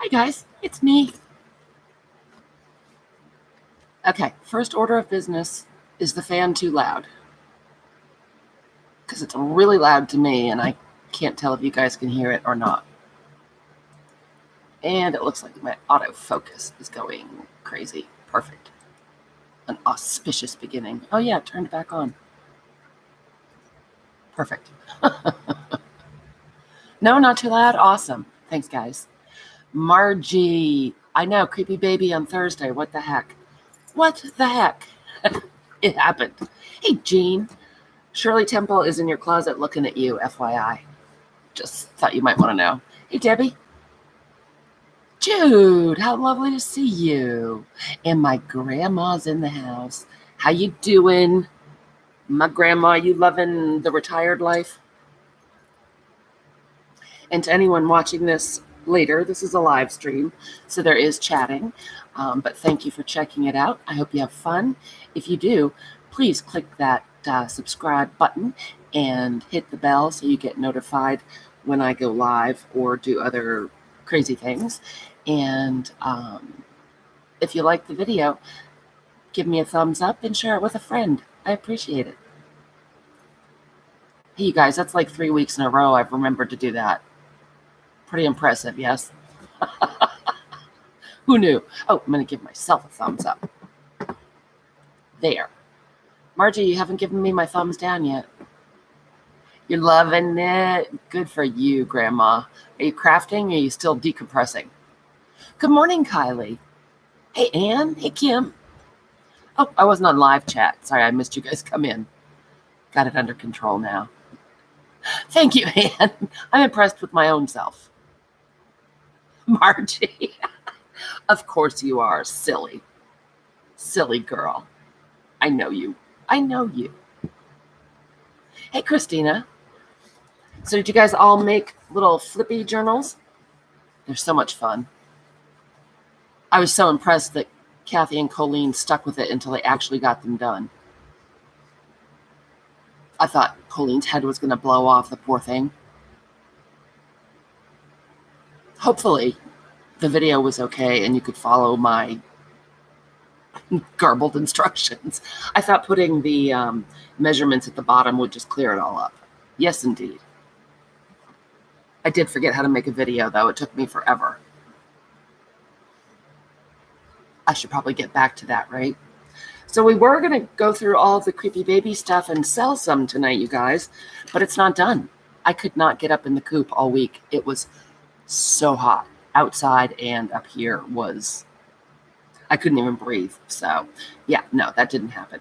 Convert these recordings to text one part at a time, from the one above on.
Hi guys, it's me. Okay, first order of business, is the fan too loud? Because it's really loud to me and I can't tell if you guys can hear it or not. And it looks like my autofocus is going crazy. Perfect. An auspicious beginning. Oh yeah, it turned back on. Perfect. No, not too loud. Awesome. Thanks, guys. Margie. I know, creepy baby on Thursday. What the heck? What the heck? It happened. Hey, Jean. Shirley Temple is in your closet looking at you, FYI. Just thought you might want to know. Hey, Debbie. Jude, how lovely to see you. And my grandma's in the house. How you doing? My grandma, you loving the retired life? And to anyone watching this later, this is a live stream, so there is chatting. But thank you for checking it out. I hope you have fun. If you do, please click that subscribe button and hit the bell so you get notified when I go live or do other crazy things. And if you like the video, give me a thumbs up and share it with a friend. I appreciate it. Hey, you guys, that's like 3 weeks in a row I've remembered to do that. Pretty impressive, yes? Who knew? Oh, I'm going to give myself a thumbs up. There. Margie, you haven't given me my thumbs down yet. You're loving it? Good for you, Grandma. Are you crafting or are you still decompressing? Good morning, Kylie. Hey, Ann. Hey, Kim. Oh, I wasn't on live chat. Sorry, I missed you guys come in. Got it under control now. Thank you, Ann. I'm impressed with my own self. Margie. Of course you are, silly. Silly girl. I know you. I know you. Hey, Christina. So did you guys all make little Flippy journals? They're so much fun. I was so impressed that Kathy and Colleen stuck with it until they actually got them done. I thought Colleen's head was going to blow off, the poor thing. Hopefully the video was okay and you could follow my garbled instructions. I thought putting the measurements at the bottom would just clear it all up. Yes, indeed. I did forget how to make a video, though. It took me forever. I should probably get back to that, right? So we were going to go through all of the creepy baby stuff and sell some tonight, you guys, but it's not done. I could not get up in the coop all week. It was so hot. Outside and up here was, I couldn't even breathe. So yeah, no, that didn't happen.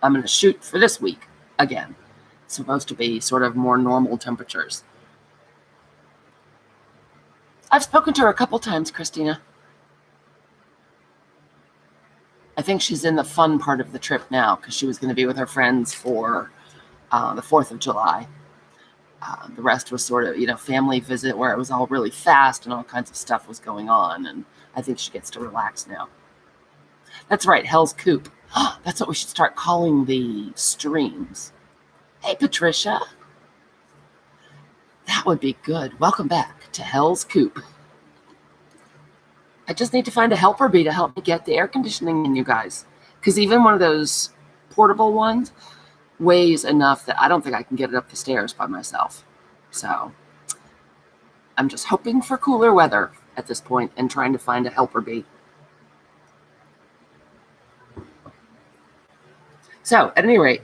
I'm going to shoot for this week again. It's supposed to be sort of more normal temperatures. I've spoken to her a couple times, Christina. I think she's in the fun part of the trip now because she was going to be with her friends for the 4th of July. The rest was sort of, family visit where it was all really fast and all kinds of stuff was going on. And I think she gets to relax now. That's right, Hell's Coop. That's what we should start calling the streams. Hey, Patricia. That would be good. Welcome back to Hell's Coop. I just need to find a helper bee to help me get the air conditioning in, you guys. Because even one of those portable ones weighs enough that I don't think I can get it up the stairs by myself. So I'm just hoping for cooler weather at this point and trying to find a helper bee. So at any rate,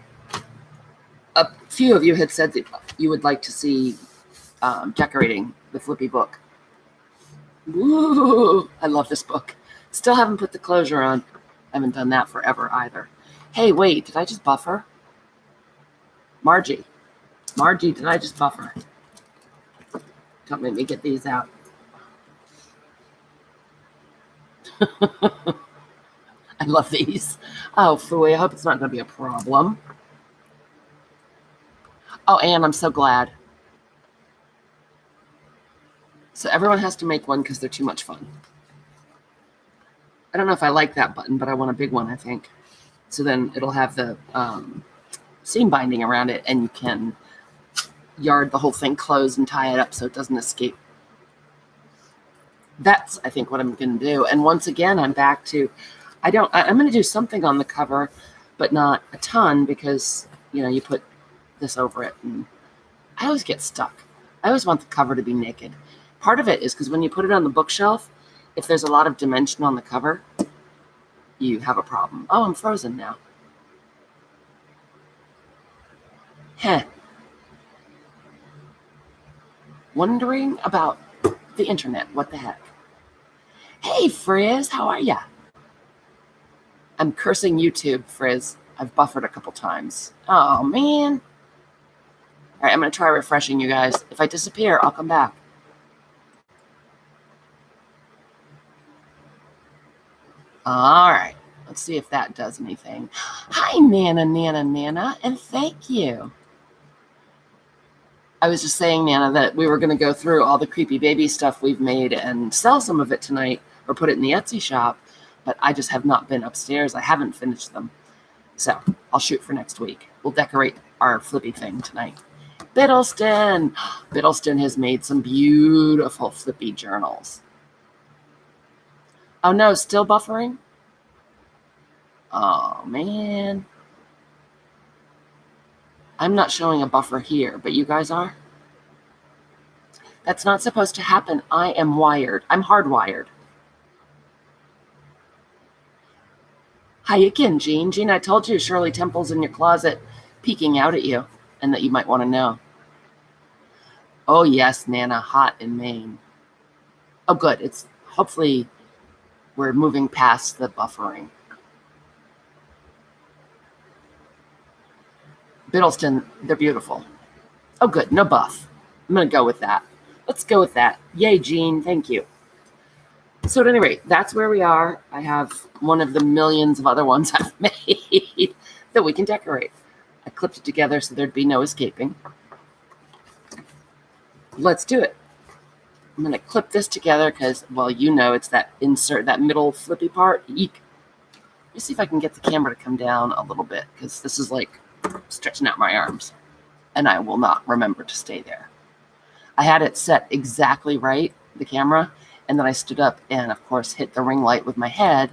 a few of you had said that you would like to see decorating the Flippy book. Woo! I love this book. Still haven't put the closure on. I haven't done that forever either. Hey, wait, did I just buffer? Margie, did I just buffer? Don't make me get these out. I love these. Oh, Fooey, I hope it's not going to be a problem. Oh, Anne, I'm so glad. So everyone has to make one because they're too much fun. I don't know if I like that button, but I want a big one, I think. So then it'll have the seam binding around it, and you can yard the whole thing closed and tie it up so it doesn't escape. That's, I think, what I'm going to do. And once again, I'm back to, I'm going to do something on the cover, but not a ton because, you put this over it and I always get stuck. I always want the cover to be naked. Part of it is because when you put it on the bookshelf, if there's a lot of dimension on the cover, you have a problem. Oh, I'm frozen now. Heh. Wondering about the internet. What the heck? Hey, Frizz, how are ya? I'm cursing YouTube, Frizz. I've buffered a couple times. Oh, man. All right, I'm going to try refreshing you guys. If I disappear, I'll come back. All right. Let's see if that does anything. Hi, Nana, and thank you. I was just saying, Nana, that we were going to go through all the creepy baby stuff we've made and sell some of it tonight or put it in the Etsy shop, but I just have not been upstairs. I haven't finished them. So I'll shoot for next week. We'll decorate our Flippy thing tonight. Biddleston. Biddleston has made some beautiful Flippy journals. Oh, no, still buffering? Oh, man. I'm not showing a buffer here, but you guys are? That's not supposed to happen. I am wired. I'm hardwired. Hi again, Jean. Jean, I told you Shirley Temple's in your closet peeking out at you and that you might want to know. Oh, yes, Nana, hot in Maine. Oh, good. It's hopefully we're moving past the buffering. Biddleston, they're beautiful. Oh, good. No buff. I'm going to go with that. Let's go with that. Yay, Jean. Thank you. So at any rate, that's where we are. I have one of the millions of other ones I've made that we can decorate. I clipped it together so there'd be no escaping. Let's do it. I'm going to clip this together because, well, it's that insert, that middle flippy part. Eek. Let me see if I can get the camera to come down a little bit because this is like stretching out my arms and I will not remember to stay there. I had it set exactly right, the camera, and then I stood up and, of course, hit the ring light with my head,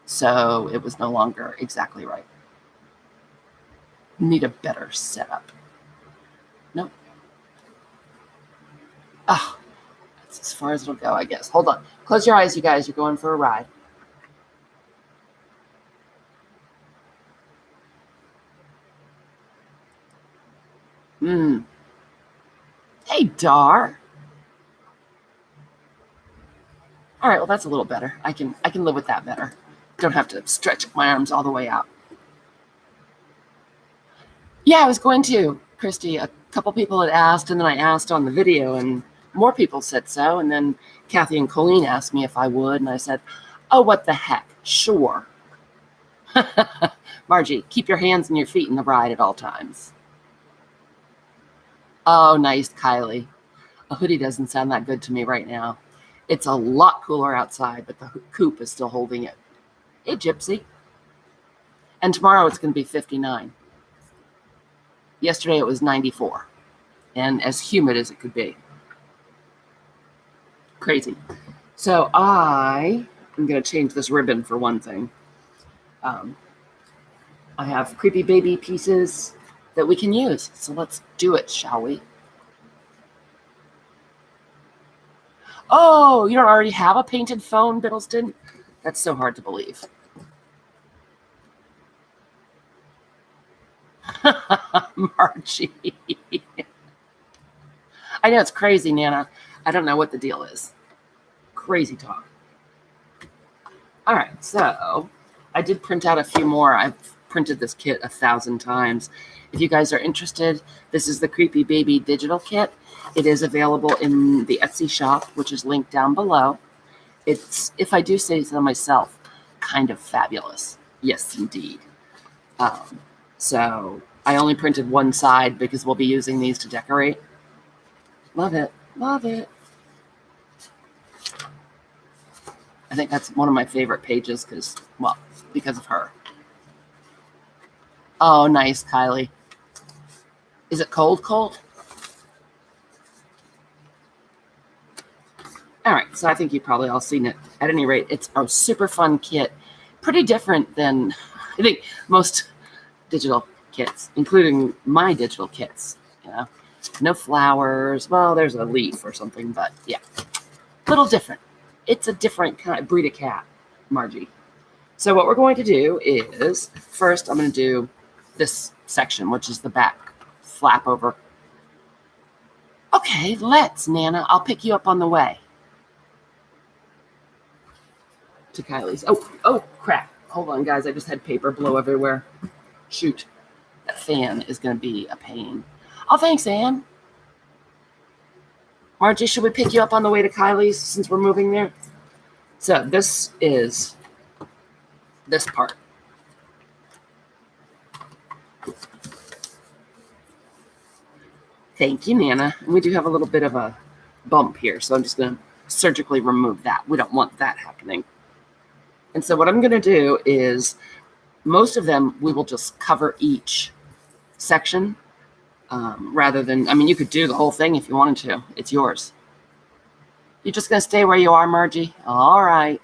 so it was no longer exactly right. Need a better setup. Nope. Oh, that's as far as it'll go, I guess. Hold on. Close your eyes, you guys. You're going for a ride. Hey, Dar. All right, well, that's a little better. I can live with that better. Don't have to stretch my arms all the way out. Yeah, I was going to, Christy. A couple people had asked, and then I asked on the video, and more people said so. And then Kathy and Colleen asked me if I would, and I said, oh, what the heck? Sure. Margie, keep your hands and your feet in the ride at all times. Oh, nice, Kylie. A hoodie doesn't sound that good to me right now. It's a lot cooler outside, but the coop is still holding it. Hey, Gypsy. And tomorrow it's going to be 59. Yesterday it was 94. And as humid as it could be. Crazy. So I'm going to change this ribbon for one thing. I have creepy baby pieces that we can use. So let's do it, shall we? Oh, you don't already have a painted phone, Biddleston? That's so hard to believe. Margie. I know it's crazy, Nana. I don't know what the deal is. Crazy talk. All right, so I did print out a few more. I've printed this kit 1,000 times. If you guys are interested, this is the Creepy Baby digital kit. It is available in the Etsy shop, which is linked down below. It's, if I do say so myself, kind of fabulous. Yes, indeed. So I only printed one side because we'll be using these to decorate. Love it. Love it. I think that's one of my favorite pages because of her. Oh, nice, Kylie. Is it cold? All right, so I think you've probably all seen it. At any rate, it's a super fun kit. Pretty different than, I think, most digital kits, including my digital kits. You know, no flowers. Well, there's a leaf or something, but yeah, a little different. It's a different kind of breed of cat, Margie. So what we're going to do is, first I'm going to do this section, which is the back flap over. Okay, let's, Nana. I'll pick you up on the way. To Kylie's. Oh, crap. Hold on, guys. I just had paper blow everywhere. Shoot. That fan is going to be a pain. Oh, thanks, Anne. Margie, should we pick you up on the way to Kylie's since we're moving there? So this is this part. Thank you, Nana. And we do have a little bit of a bump here, so I'm just going to surgically remove that. We don't want that happening. And so what I'm going to do is, most of them, we will just cover each section rather than, I mean, you could do the whole thing if you wanted to. It's yours. You're just going to stay where you are, Margie? All right.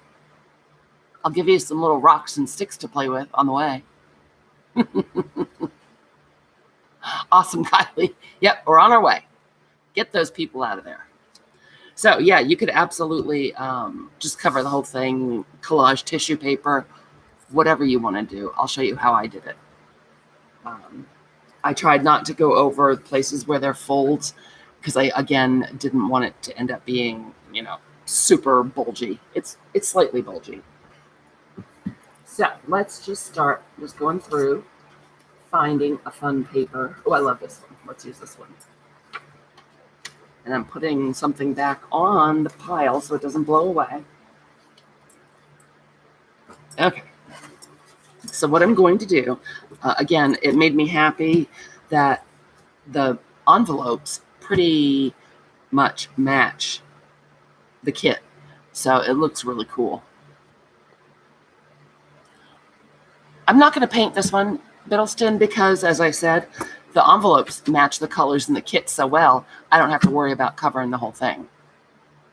I'll give you some little rocks and sticks to play with on the way. Awesome, Kylie. Yep, we're on our way. Get those people out of there. So, yeah, you could absolutely just cover the whole thing, collage tissue paper, whatever you want to do. I'll show you how I did it. I tried not to go over places where there are folds because I, again, didn't want it to end up being, you know, super bulgy. It's slightly bulgy. So let's just start just going through, finding a fun paper. Oh, I love this one. Let's use this one. And I'm putting something back on the pile so it doesn't blow away. Okay. So what I'm going to do, again, it made me happy that the envelopes pretty much match the kit. So it looks really cool. I'm not going to paint this one, Biddleston, because, as I said, the envelopes match the colors in the kit so well, I don't have to worry about covering the whole thing.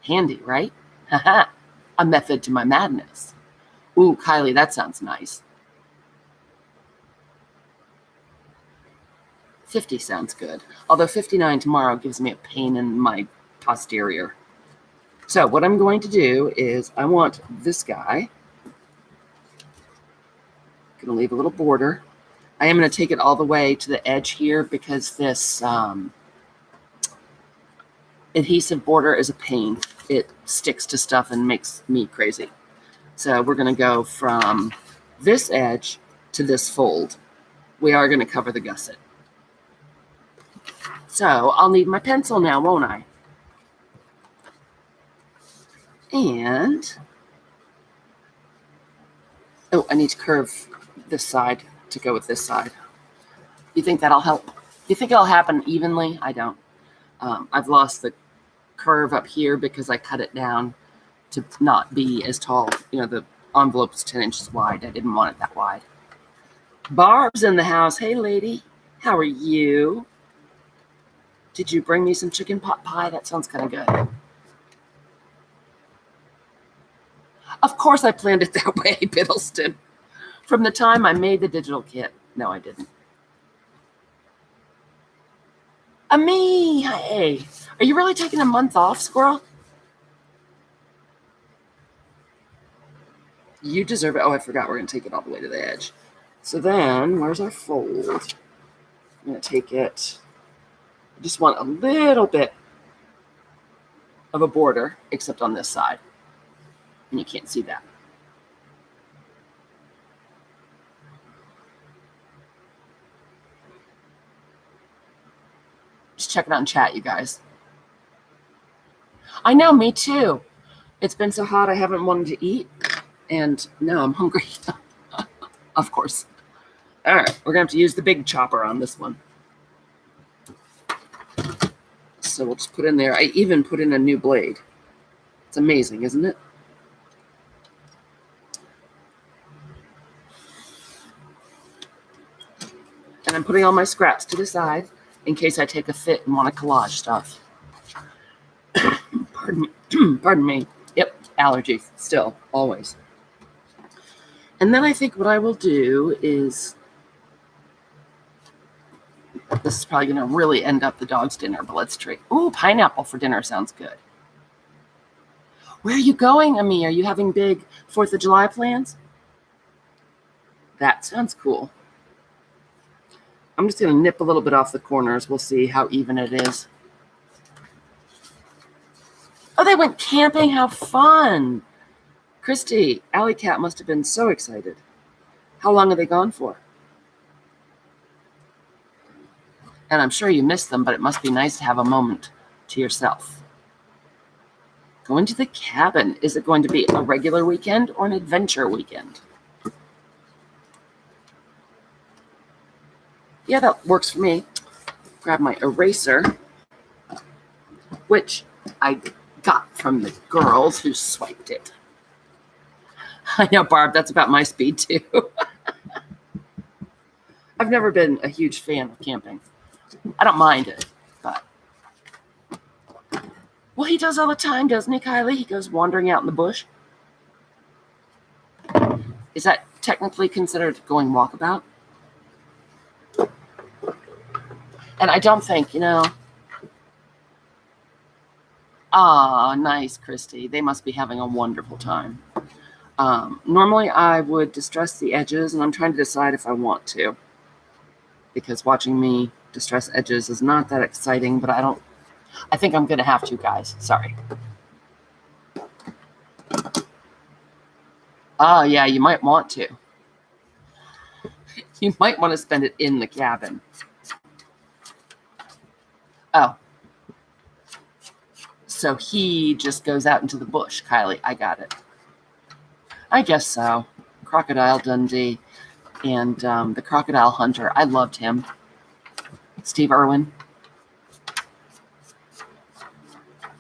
Handy, right? Haha, a method to my madness. Ooh, Kylie, that sounds nice. 50 sounds good. Although 59 tomorrow gives me a pain in my posterior. So what I'm going to do is I want this guy. Going to leave a little border. I am going to take it all the way to the edge here because this adhesive border is a pain. It sticks to stuff and makes me crazy. So we're going to go from this edge to this fold. We are going to cover the gusset. So I'll need my pencil now, won't I? And, oh, I need to curve this side to go with this side. You think that'll help? You think it'll happen evenly? I don't. I've lost the curve up here because I cut it down to not be as tall. You know, the envelope is 10 inches wide. I didn't want it that wide. Barb's in the house. Hey, lady. How are you? Did you bring me some chicken pot pie? That sounds kind of good. Of course I planned it that way, Biddleston. From the time I made the digital kit. No, I didn't. Me, hey. Are you really taking a month off, squirrel? You deserve it. Oh, I forgot we're going to take it all the way to the edge. So then, where's our fold? I'm going to take it. I just want a little bit of a border, except on this side. And you can't see that. Just check it out in chat, you guys. I know, me too. It's been so hot I haven't wanted to eat. And now I'm hungry. Of course. All right, we're going to have to use the big chopper on this one. So we'll just put in there. I even put in a new blade. It's amazing, isn't it? And I'm putting all my scraps to the side in case I take a fit and want to collage stuff. Pardon me. Pardon me. Yep, allergies still, always. And then I think what I will do is, this is probably going to really end up the dog's dinner, but let's try. Ooh, pineapple for dinner sounds good. Where are you going, Ami? Are you having big 4th of July plans? That sounds cool. I'm just going to nip a little bit off the corners. We'll see how even it is. Oh, they went camping. How fun. Christy, Alley Cat must have been so excited. How long are they gone for? And I'm sure you missed them, but it must be nice to have a moment to yourself. Going to the cabin. Is it going to be a regular weekend or an adventure weekend? Yeah, that works for me. Grab my eraser, which I got from the girls who swiped it. I know, Barb, that's about my speed too. I've never been a huge fan of camping. I don't mind it, but... Well, he does all the time, doesn't he, Kylie? He goes wandering out in the bush. Is that technically considered going walkabout? And I don't think, nice, Christy. They must be having a wonderful time. Normally, I would distress the edges, and I'm trying to decide if I want to. Because watching me distress edges is not that exciting, but I think I'm going to have to, guys. Sorry. Oh, yeah, you might want to. You might want to spend it in the cabin. Oh. So he just goes out into the bush, Kylie. I got it. I guess so. Crocodile Dundee and the Crocodile Hunter. I loved him. Steve Irwin.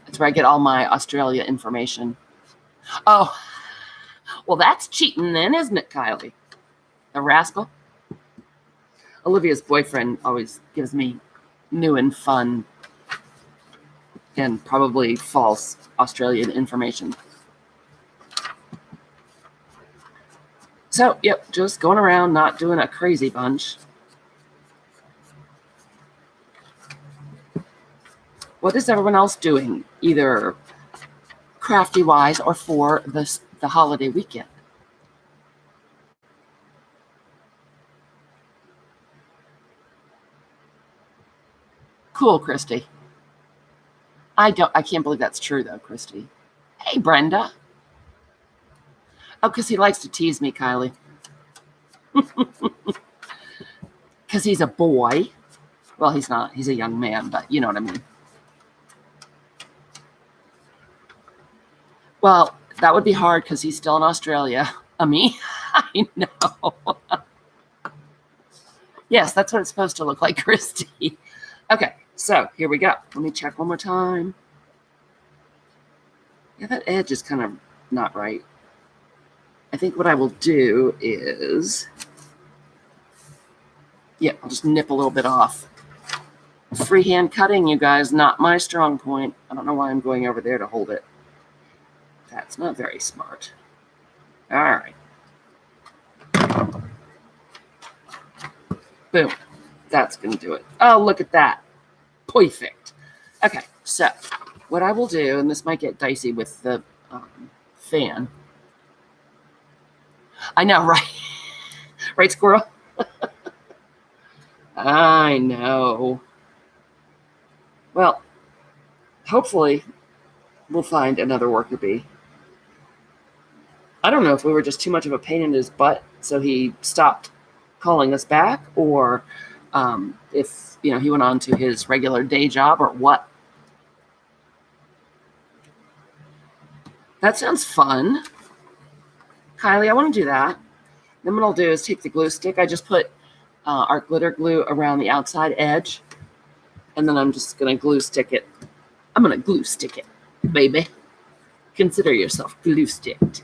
That's where I get all my Australia information. Oh, well, that's cheating then, isn't it, Kylie? The rascal. Olivia's boyfriend always gives me new and fun and probably false Australian information. So, yep, just going around, not doing a crazy bunch. What is everyone else doing, either crafty-wise or for the holiday weekend? Cool, Christy. I can't believe that's true, though, Christy. Hey, Brenda. Oh, because he likes to tease me, Kylie. Because he's a boy. Well, he's not. He's a young man, but you know what I mean. Well, that would be hard because he's still in Australia. Me? I know. Yes, that's what it's supposed to look like, Christy. Okay, so here we go. Let me check one more time. Yeah, that edge is kind of not right. I think what I will do is, I'll just nip a little bit off. Freehand cutting, you guys, not my strong point. I don't know why I'm going over there to hold it. That's not very smart. All right. Boom. That's going to do it. Oh, look at that. Perfect. Okay, so what I will do, and this might get dicey with the fan. I know, right? Right, squirrel? I know. Well, hopefully we'll find another worker bee. I don't know if we were just too much of a pain in his butt, so he stopped calling us back, or if he went on to his regular day job, or what. That sounds fun. Kylie, I want to do that. Then what I'll do is take the glue stick. I just put our glitter glue around the outside edge, and then I'm just going to glue stick it. I'm going to glue stick it, baby. Consider yourself glue sticked.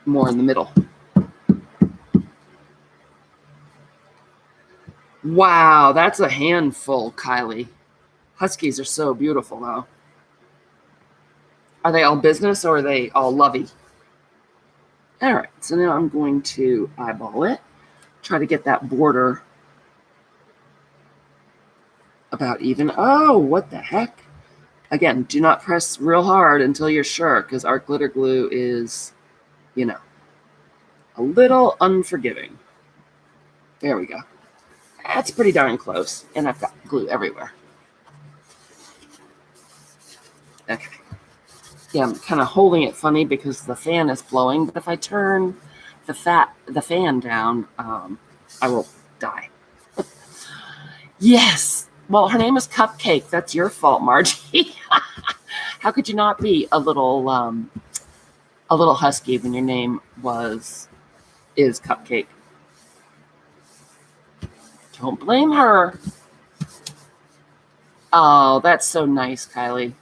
More in the middle. Wow, that's a handful, Kylie. Huskies are so beautiful, though. Are they all business or are they all lovey? All right, so now I'm going to eyeball it. Try to get that border about even. Oh, what the heck? Again, do not press real hard until you're sure, because our glitter glue is, a little unforgiving. There we go. That's pretty darn close, and I've got glue everywhere. Okay. Yeah, I'm kind of holding it funny because the fan is blowing, but if I turn the fan down, I will die. Yes. Well, her name is Cupcake. That's your fault, Margie. How could you not be a little husky when your name is Cupcake? Don't blame her. Oh, that's so nice, Kylie.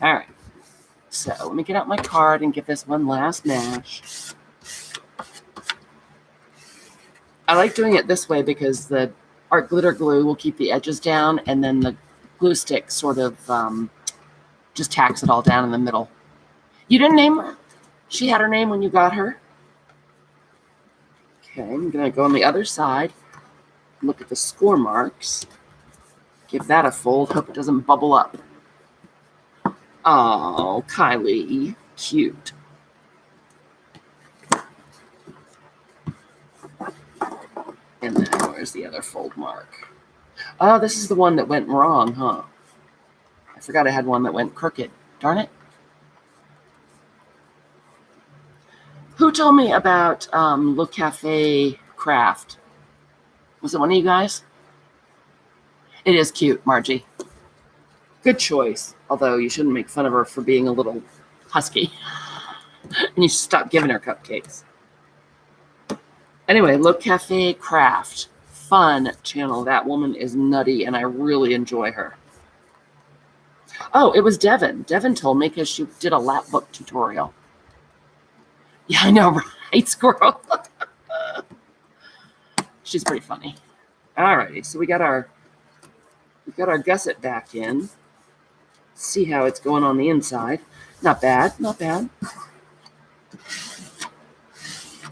All right. So let me get out my card and give this one last mash. I like doing it this way because our glitter glue will keep the edges down, and then the glue stick sort of just tacks it all down in the middle. You didn't name her? She had her name when you got her? Okay, I'm going to go on the other side, look at the score marks, give that a fold, hope it doesn't bubble up. Oh, Kylie, cute. And then where's the other fold mark? Oh, this is the one that went wrong, huh? I forgot I had one that went crooked. Darn it. Who told me about Le Cafe Craft? Was it one of you guys? It is cute, Margie. Good choice. Although you shouldn't make fun of her for being a little husky. And you should stop giving her cupcakes. Anyway, Le Cafe Craft. Fun channel. That woman is nutty, and I really enjoy her. Oh, it was Devin. Devin told me because she did a lap book tutorial. Yeah, I know, right, squirrel? She's pretty funny. All righty, so we've got our gusset back in. See how it's going on the inside. Not bad, not bad.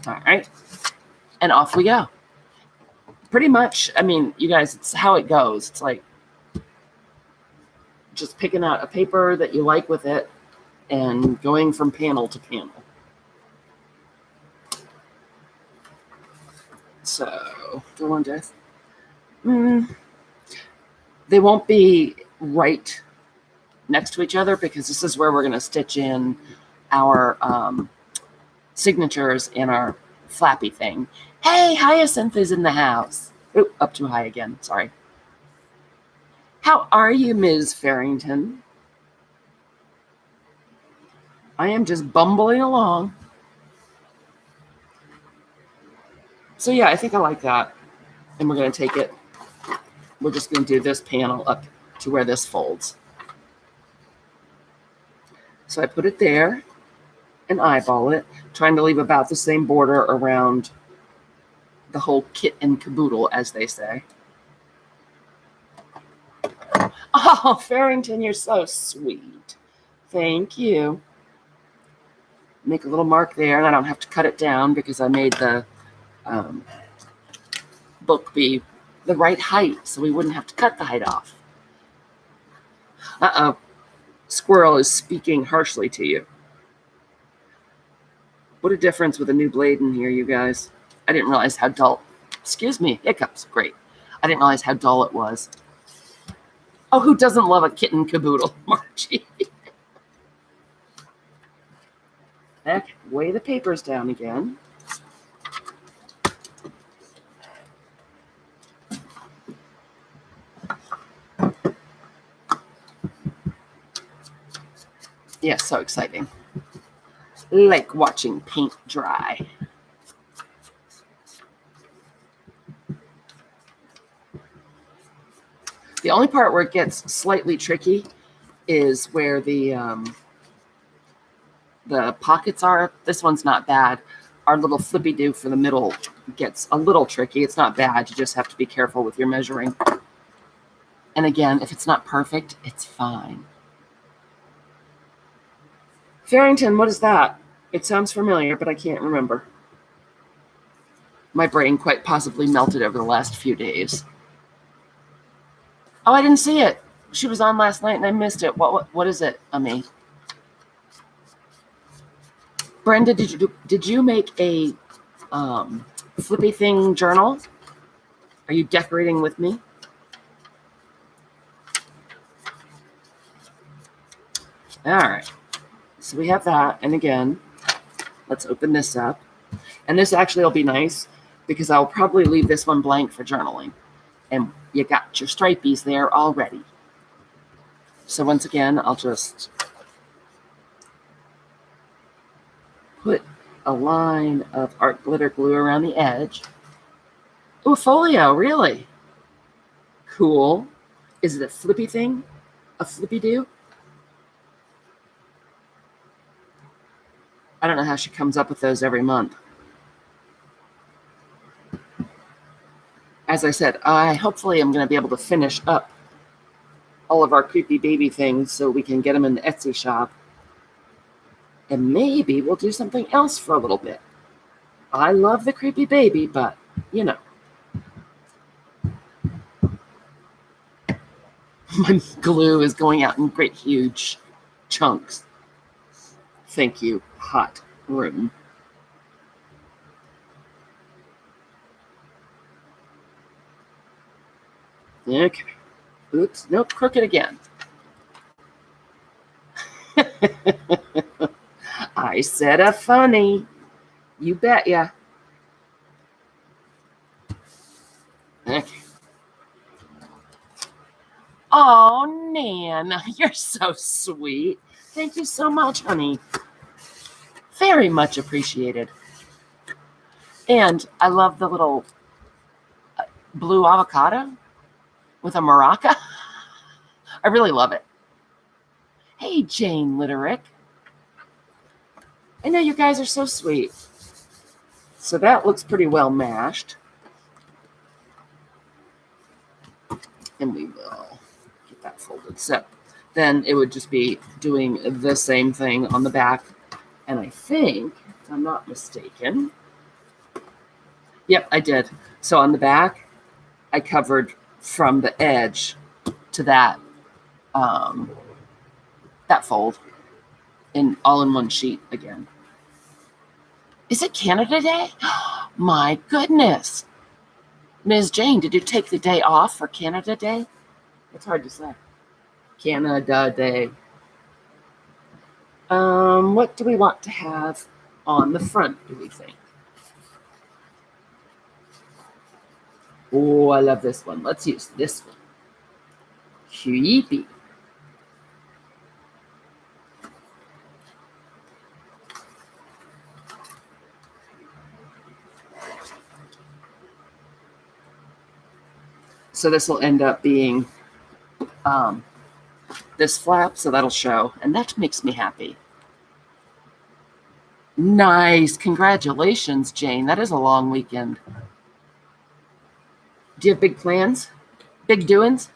All right, and off we go. Pretty much, I mean, you guys, it's how it goes. It's like just picking out a paper that you like with it and going from panel to panel. So, do I want to? They won't be right next to each other because this is where we're going to stitch in our signatures in our flappy thing. Hey, Hyacinth is in the house. Oop, up too high again. Sorry. How are you, Ms. Farrington? I am just bumbling along. So yeah, I think I like that. And we're going to take it. We're just going to do this panel up to where this folds. So I put it there and eyeball it, trying to leave about the same border around the whole kit and caboodle, as they say. Oh, Farrington, you're so sweet. Thank you. Make a little mark there, and I don't have to cut it down because I made the book be the right height, so we wouldn't have to cut the height off. Uh-oh. Squirrel is speaking harshly to you. What a difference with a new blade in here, you guys. I didn't realize how dull. Excuse me, hiccups. Great. I didn't realize how dull it was. Oh, who doesn't love a kitten caboodle, Margie? Okay, weigh the papers down again. Yeah, so exciting. Like watching paint dry. The only part where it gets slightly tricky is where the pockets are. This one's not bad. Our little flippy do for the middle gets a little tricky. It's not bad. You just have to be careful with your measuring. And again, if it's not perfect, it's fine. Farrington, what is that? It sounds familiar, but I can't remember. My brain quite possibly melted over the last few days. Oh, I didn't see it. She was on last night and I missed it. What is it, Ami? Brenda, did you make a Flippy thing journal? Are you decorating with me? All right. So we have that. And again, let's open this up. And this actually will be nice because I'll probably leave this one blank for journaling. And you got your stripies there already. So once again, I'll just put a line of art glitter glue around the edge. Oh, folio, really? Cool. Is it a Flippy thing? A Flippy do? I don't know how she comes up with those every month. As I said, hopefully I'm going to be able to finish up all of our creepy baby things so we can get them in the Etsy shop. And maybe we'll do something else for a little bit. I love the creepy baby, but, you know. My glue is going out in great huge chunks. Thank you, hot room. Okay. Oops, nope, crooked again. I said a funny. You betcha. Okay. Oh, Nan, you're so sweet. Thank you so much, honey. Very much appreciated. And I love the little blue avocado with a maraca. I really love it. Hey, Jane Litterick. I know you guys are so sweet. So that looks pretty well mashed. And we will get that folded. So then it would just be doing the same thing on the back. And I think, if I'm not mistaken, yep, I did. So on the back, I covered from the edge to that fold all in one sheet again. Is it Canada Day? My goodness. Ms. Jane, did you take the day off for Canada Day? It's hard to say. Canada Day. What do we want to have on the front, do we think? Oh, I love this one. Let's use this one. Creepy. So this will end up being this flap, so that'll show, and that makes me happy. Nice. Congratulations, Jane. That is a long weekend. Do you have big plans? Big doings?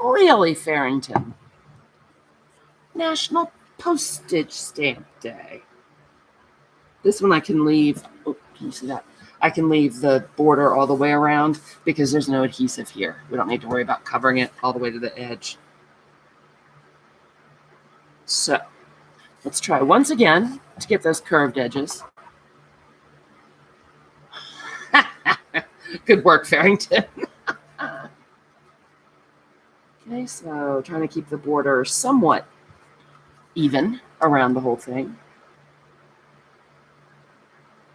Really, Farrington? National Postage Stamp Day. This one I can leave. Oh, can you see that? I can leave the border all the way around because there's no adhesive here. We don't need to worry about covering it all the way to the edge. So let's try once again to get those curved edges. Good work, Farrington. Okay, so trying to keep the border somewhat even around the whole thing.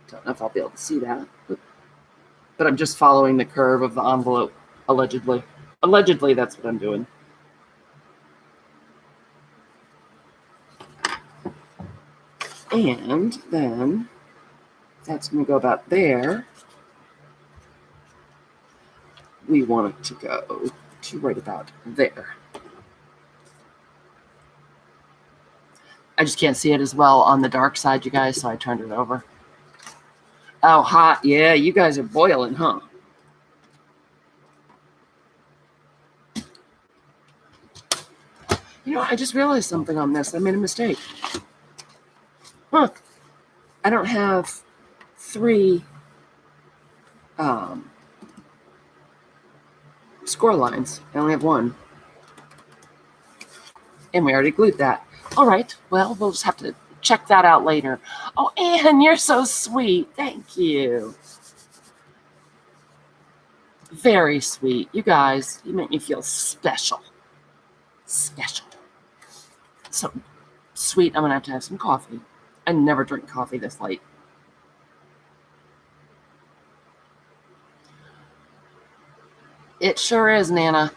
Don't know if I'll be able to see that, but I'm just following the curve of the envelope, allegedly. Allegedly, that's what I'm doing. And then that's going to go about there. We want it to go to right about there. I just can't see it as well on the dark side, you guys, so I turned it over. Oh, hot. Yeah, you guys are boiling, huh? I just realized something on this. I made a mistake. Huh. I don't have 3 score lines. I only have 1. And we already glued that. All right. Well, we'll just have to check that out later. Oh, Anne, you're so sweet. Thank you. Very sweet. You guys, you make me feel special. Special. So sweet, I'm going to have some coffee. I never drink coffee this late. It sure is, Nana.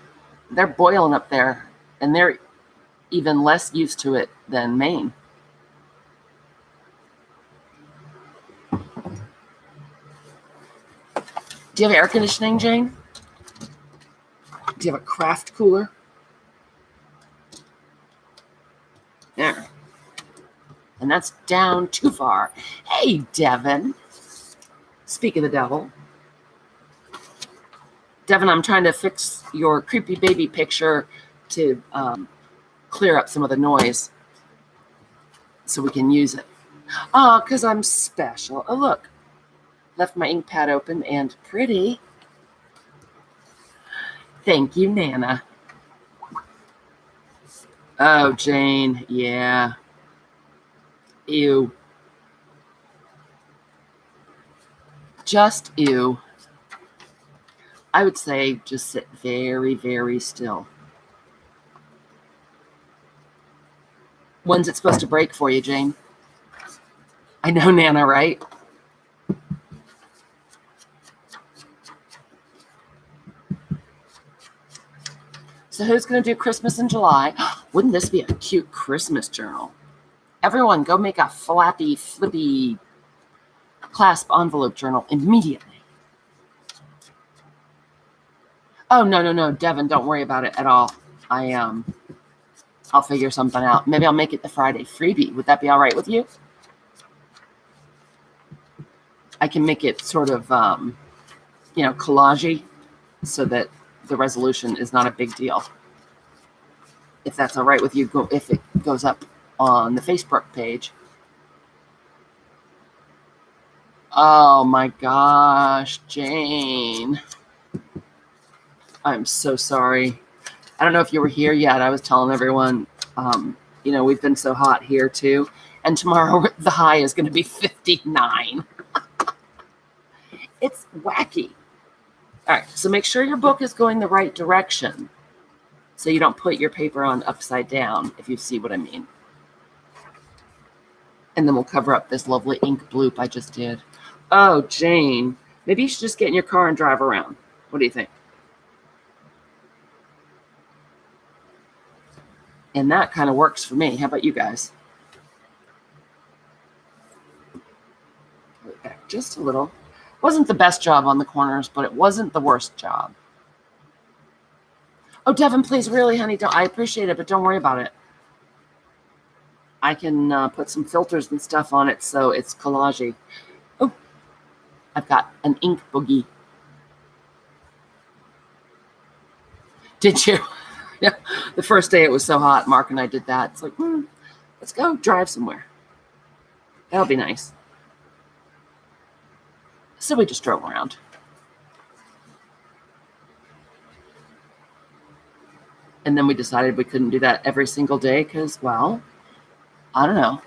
They're boiling up there, and they're even less used to it than Maine. Do you have air conditioning, Jane? Do you have a craft cooler? There. And that's down too far. Hey, Devin. Speak of the devil. Devin, I'm trying to fix your creepy baby picture to clear up some of the noise so we can use it. Oh, because I'm special. Oh, look. Left my ink pad open and pretty. Thank you, Nana. Oh, Jane. Yeah. Ew. Just ew. I would say just sit very, very still. When's it supposed to break for you, Jane? I know, Nana, right? So who's going to do Christmas in July? Wouldn't this be a cute Christmas journal? Everyone go make a flippy clasp envelope journal immediately. Oh, no, Devin, don't worry about it at all. I'll figure something out. Maybe I'll make it the Friday freebie. Would that be all right with you? I can make it sort of, collage-y so that the resolution is not a big deal. If that's all right with you, if it goes up on the Facebook page. Oh my gosh, Jane. I'm so sorry. I don't know if you were here yet. I was telling everyone, we've been so hot here too. And tomorrow the high is going to be 59. It's wacky. All right, so make sure your book is going the right direction so you don't put your paper on upside down, if you see what I mean. And then we'll cover up this lovely ink bloop I just did. Oh, Jane, maybe you should just get in your car and drive around. What do you think? And that kind of works for me. How about you guys? Put it back just a little. Wasn't the best job on the corners, but it wasn't the worst job. Oh, Devin, please, really, honey, I appreciate it, but don't worry about it. I can put some filters and stuff on it so it's collage-y. Oh, I've got an ink boogie. Did you? Yeah. The first day it was so hot, Mark and I did that. It's like, let's go drive somewhere. That'll be nice. So we just drove around. And then we decided we couldn't do that every single day because, well, I don't know.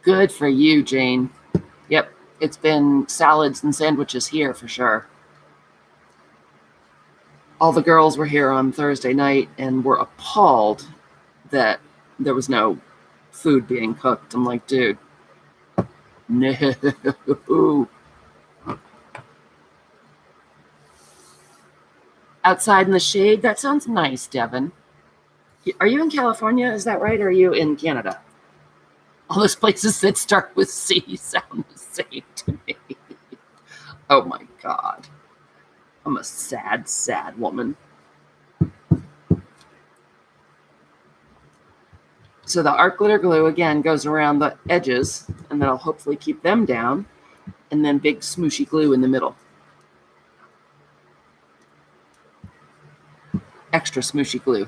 Good for you, Jane. Yep, it's been salads and sandwiches here for sure. All the girls were here on Thursday night and were appalled that there was no food being cooked. I'm like, dude, no. Outside in the shade? That sounds nice, Devin. Are you in California? Is that right? Or are you in Canada? All those places that start with C sound the same to me. Oh my God. I'm a sad, sad woman. So the art glitter glue, again, goes around the edges, and that'll hopefully keep them down, and then big smooshy glue in the middle. extra smooshy glue.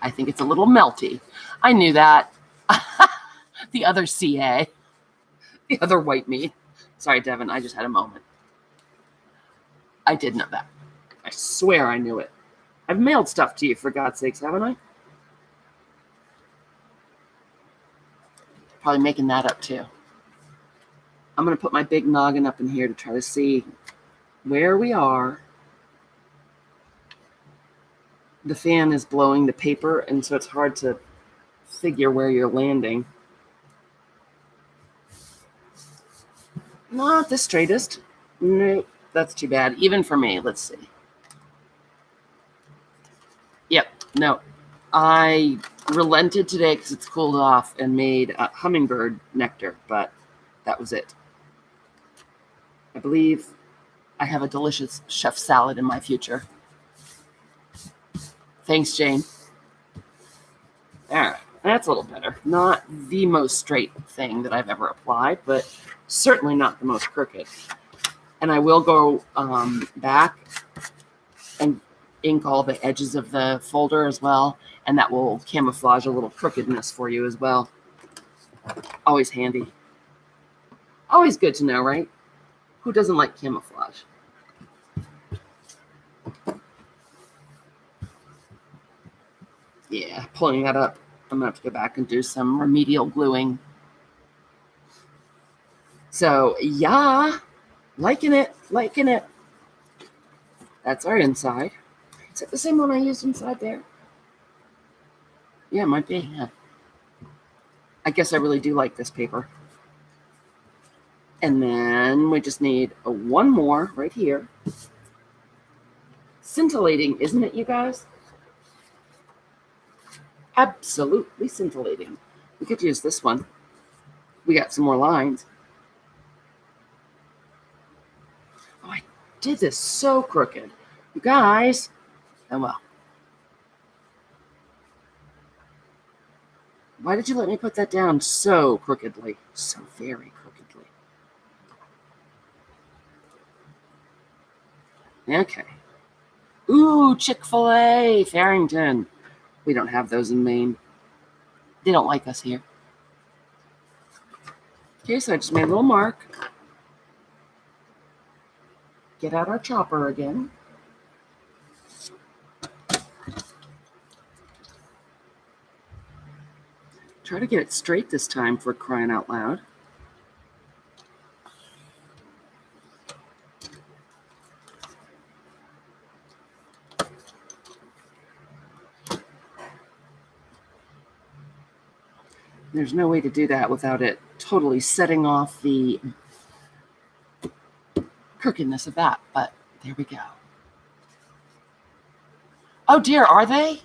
I think it's a little melty. I knew that. The other CA. The other white me. Sorry, Devin, I just had a moment. I did know that. I swear I knew it. I've mailed stuff to you, for God's sakes, haven't I? Probably making that up, too. I'm going to put my big noggin up in here to try to see where we are. The fan is blowing the paper, and so it's hard to figure where you're landing. Not the straightest. Nope, that's too bad. Even for me. Let's see. Yep, no. I relented today because it's cooled off and made hummingbird nectar, but that was it. I believe I have a delicious chef salad in my future. Thanks, Jane. All right, that's a little better. Not the most straight thing that I've ever applied, but certainly not the most crooked. And I will go back and ink all the edges of the folder as well, and that will camouflage a little crookedness for you as well. Always handy. Always good to know, right? Who doesn't like camouflage? Yeah, pulling that up. I'm going to have to go back and do some remedial gluing. So, yeah, liking it. That's our inside. Is it the same one I used inside there? Yeah, it might be. Yeah. I guess I really do like this paper. And then we just need one more right here. Scintillating, isn't it, you guys? Absolutely scintillating. We could use this one. We got some more lines. Oh, I did this so crooked. You guys. Oh, well. Why did you let me put that down so crookedly? So very crookedly. Okay. Ooh, Chick-fil-A, Farrington. We don't have those in Maine. They don't like us here. Okay, so I just made a little mark. Get out our chopper again. Try to get it straight this time, for crying out loud. There's no way to do that without it totally setting off the crookedness of that, but there we go. Oh dear, are they?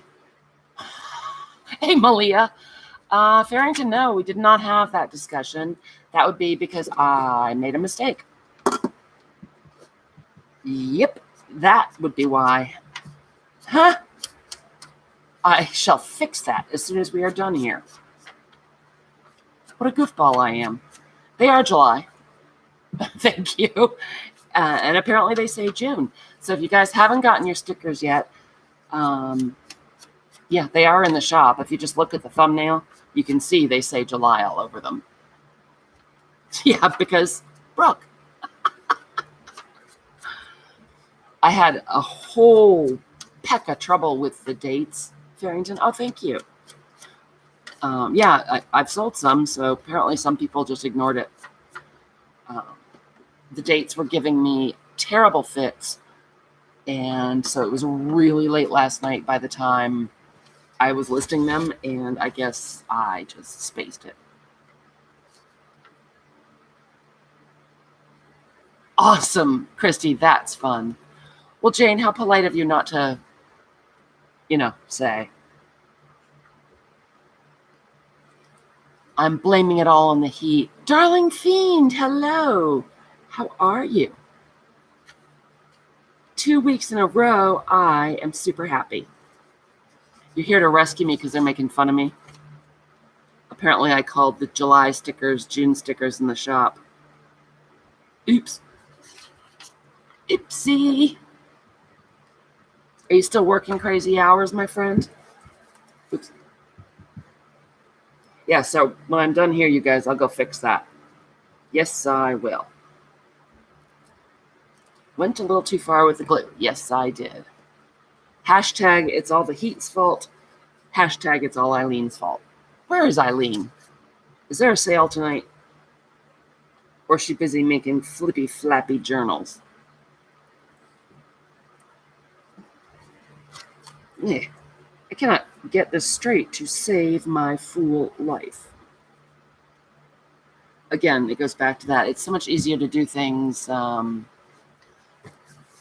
Hey, Malia. Farrington, no, we did not have that discussion. That would be because I made a mistake. Yep, that would be why. Huh? I shall fix that as soon as we are done here. What a goofball I am. They are July. Thank you. And apparently they say June. So if you guys haven't gotten your stickers yet, yeah, they are in the shop. If you just look at the thumbnail, you can see they say July all over them. Yeah, because Brooke. I had a whole peck of trouble with the dates, Farrington. Oh, thank you. Yeah, I've sold some, so apparently some people just ignored it. The dates were giving me terrible fits, and so it was really late last night by the time I was listing them, and I guess I just spaced it. Awesome, Christy, that's fun. Well, Jane, how polite of you not to, say. I'm blaming it all on the heat. Darling Fiend, hello. How are you? 2 weeks in a row, I am super happy. You're here to rescue me because they're making fun of me. Apparently, I called the July stickers June stickers in the shop. Oops. Oopsie. Are you still working crazy hours, my friend? Oops. Yeah, so when I'm done here, you guys, I'll go fix that. Yes, I will. Went a little too far with the glue. Yes, I did. Hashtag, it's all the heat's fault. Hashtag, it's all Eileen's fault. Where is Eileen? Is there a sale tonight? Or is she busy making flippy flappy journals? Yeah, I cannot get this straight to save my fool life. Again, it goes back to that. It's so much easier to do things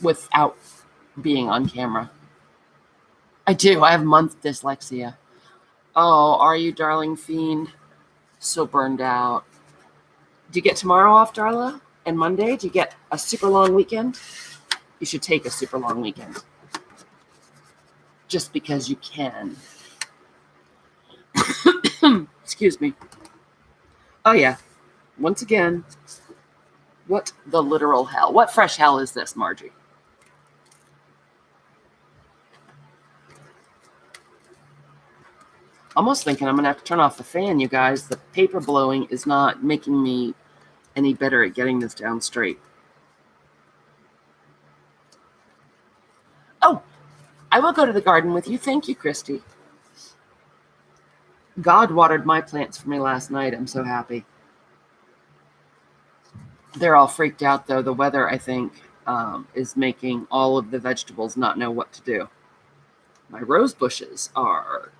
without being on camera. I do. I have month dyslexia. Oh, are you, darling fiend? So burned out. Do you get tomorrow off, Darla? And Monday? Do you get a super long weekend? You should take a super long weekend. Just because you can. Excuse me. Oh, yeah. Once again, what the literal hell? What fresh hell is this, Margie? Almost thinking I'm going to have to turn off the fan, you guys. The paper blowing is not making me any better at getting this down straight. Oh, I will go to the garden with you. Thank you, Christy. God watered my plants for me last night. I'm so happy. They're all freaked out, though. The weather, I think, is making all of the vegetables not know what to do. My rose bushes are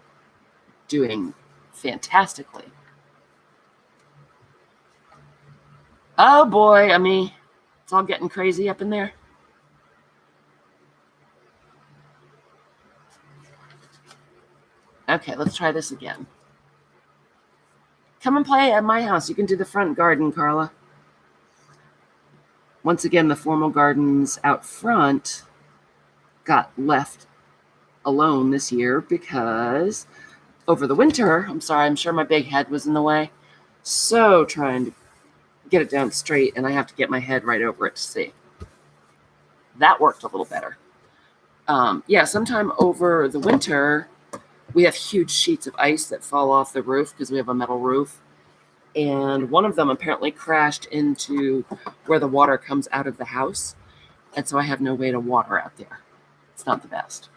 doing fantastically. Oh, boy. I mean, it's all getting crazy up in there. Okay, let's try this again. Come and play at my house. You can do the front garden, Carla. Once again, the formal gardens out front got left alone this year because over the winter, I'm sure my big head was in the way. So trying to get it down straight, and I have to get my head right over it to see. That worked a little better. Yeah, sometime over the winter, we have huge sheets of ice that fall off the roof because we have a metal roof. And one of them apparently crashed into where the water comes out of the house. And so I have no way to water out there. It's not the best.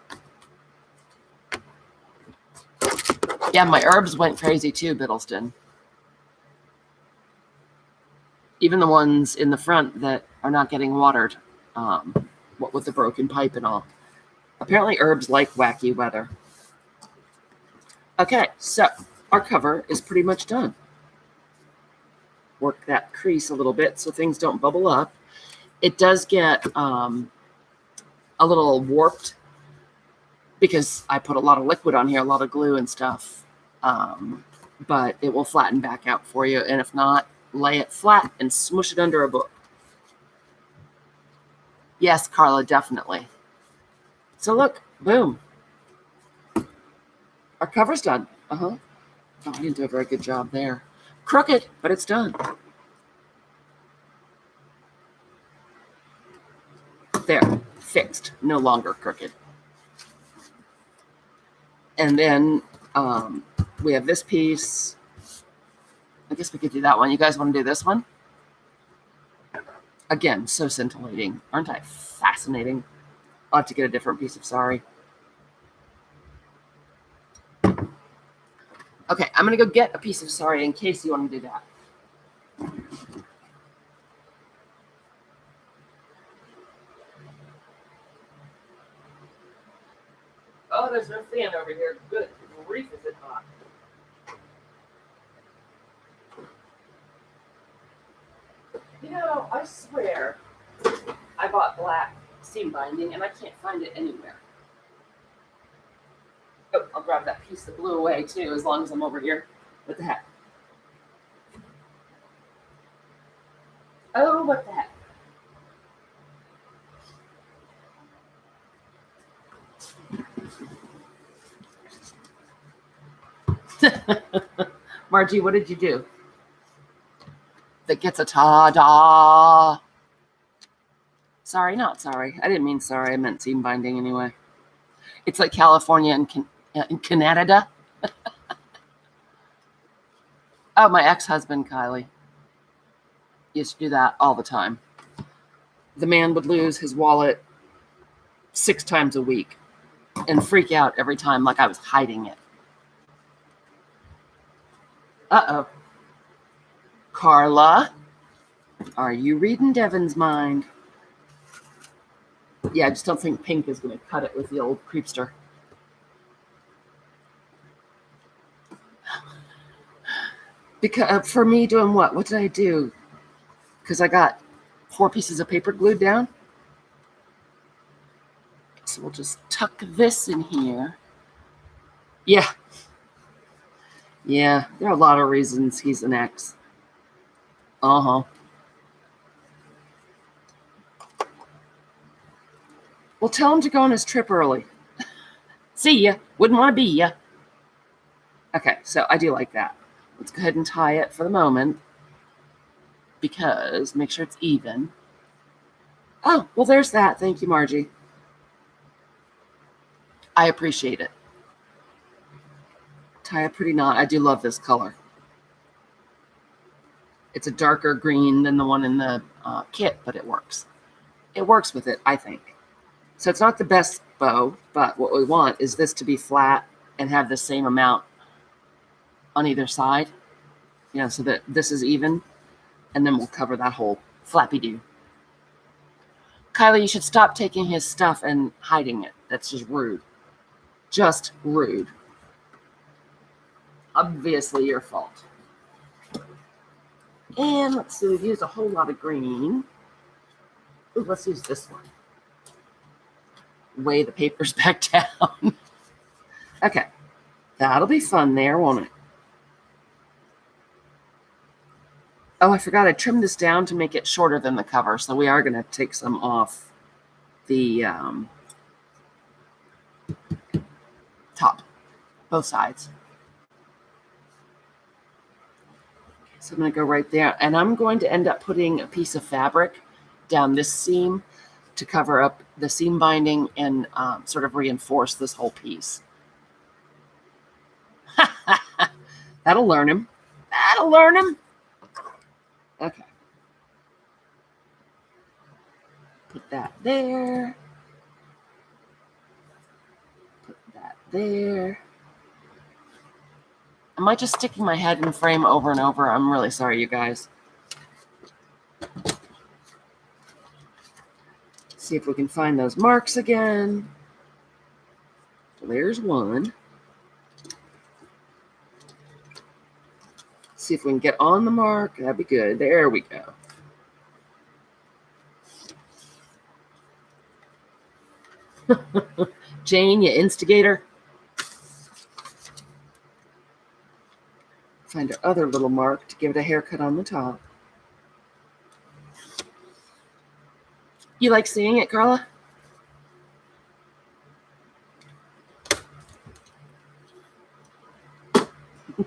Yeah, my herbs went crazy too, Biddleston. Even the ones in the front that are not getting watered, what with the broken pipe and all. Apparently herbs like wacky weather. Okay, so our cover is pretty much done. Work that crease a little bit so things don't bubble up. It does get a little warped because I put a lot of liquid on here, a lot of glue and stuff. But it will flatten back out for you. And if not, lay it flat and smush it under a book. Yes, Carla, definitely. So look, boom. Our cover's done. Oh, I didn't do a very good job there. Crooked, but it's done. There, fixed, no longer crooked. And then we have this piece. I guess we could do that one. You guys want to do this one? Again, so scintillating. Aren't I fascinating? I'll have to get a different piece of sari. Okay, I'm going to go get a piece of sari in case you want to do that. Oh, there's no fan over here. Good grief, is it hot? You know, I swear I bought black seam binding and I can't find it anywhere. Oh, I'll grab that piece that blew away too, as long as I'm over here. What the heck? Oh, what the heck? Margie, what did you do? That gets a ta-da. Sorry, not sorry. I didn't mean sorry. I meant seam binding anyway. It's like California and Canada. Oh, my ex-husband, Kylie, used to do that all the time. The man would lose his wallet 6 times a week and freak out every time like I was hiding it. Uh-oh. Carla, are you reading Devin's mind? Yeah, I just don't think pink is going to cut it with the old creepster. Because for me doing what? What did I do? Because I got 4 pieces of paper glued down. So we'll just tuck this in here. Yeah. Yeah, there are a lot of reasons he's an ex. Uh-huh. Well, tell him to go on his trip early. See ya. Wouldn't want to be ya. Okay, so I do like that. Let's go ahead and tie it for the moment. Because make sure it's even. Oh, well, there's that. Thank you, Margie. I appreciate it. Tie a pretty knot. I do love this color. It's a darker green than the one in the kit, but it works. It works with it, I think. So it's not the best bow, but what we want is this to be flat and have the same amount on either side. You know, so that this is even, and then we'll cover that whole flappy-do. Kylie, you should stop taking his stuff and hiding it. That's just rude. Just rude. Obviously your fault. And let's see, we've used a whole lot of green. Ooh, let's use this one. Weigh the papers back down. Okay. That'll be fun there, won't it? Oh, I forgot I trimmed this down to make it shorter than the cover, so we are going to take some off the top, both sides. So I'm going to go right there, and I'm going to end up putting a piece of fabric down this seam to cover up the seam binding and sort of reinforce this whole piece. That'll learn him. That'll learn him. Okay. Put that there. Put that there. Am I just sticking my head in frame over and over? I'm really sorry, you guys. See if we can find those marks again. There's one. See if we can get on the mark. That'd be good. There we go. Jane, you instigator. Find our other little mark to give it a haircut on the top. You like seeing it, Carla?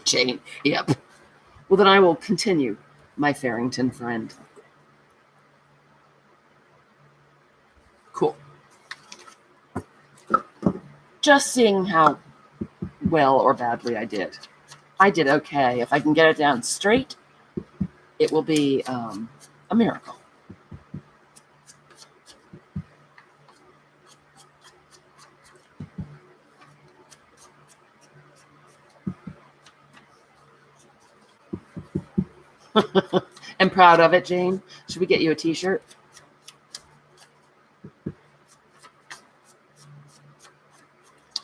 Jane, yep. Well, then I will continue, my Farrington friend. Cool. Just seeing how well or badly I did. I did okay. If I can get it down straight, it will be a miracle. I'm proud of it, Jane. Should we get you a t-shirt?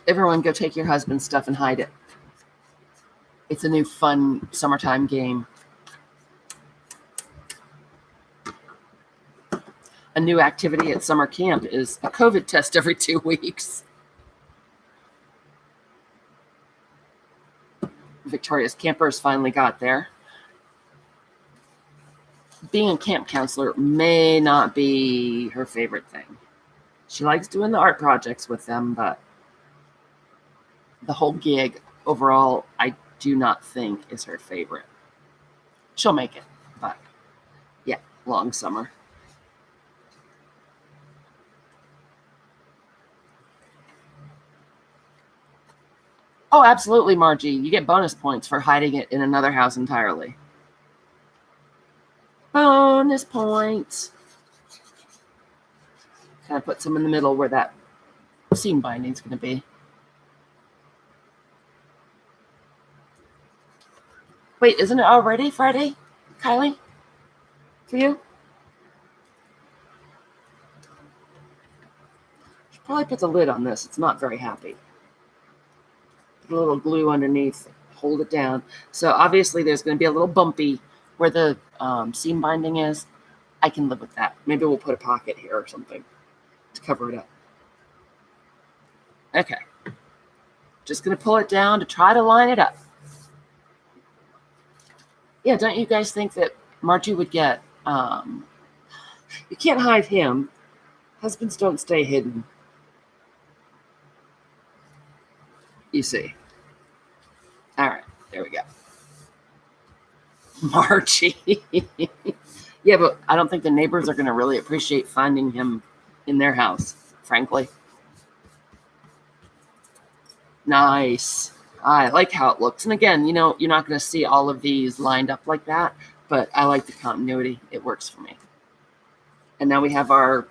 Everyone go take your husband's stuff and hide it. It's a new fun summertime game. A new activity at summer camp is a COVID test every 2 weeks. Victoria's campers finally got there. Being a camp counselor may not be her favorite thing. She likes doing the art projects with them, but the whole gig overall, I do not think is her favorite. She'll make it, but yeah, long summer. Oh, absolutely, Margie. You get bonus points for hiding it in another house entirely. Bonus points. Kind of put some in the middle where that seam binding is going to be. Wait, isn't it already Friday, Kylie? For you? Should probably put the lid on this. It's not very happy. Put a little glue underneath, hold it down. So obviously there's going to be a little bumpy where the seam binding is. I can live with that. Maybe we'll put a pocket here or something to cover it up. Okay. Just going to pull it down to try to line it up. Yeah, don't you guys think that Margie would get... you can't hide him. Husbands don't stay hidden. You see. All right, there we go. Margie. Yeah, but I don't think the neighbors are going to really appreciate finding him in their house, frankly. Nice. I like how it looks. And again, you know, you're not going to see all of these lined up like that, but I like the continuity. It works for me. And now we have our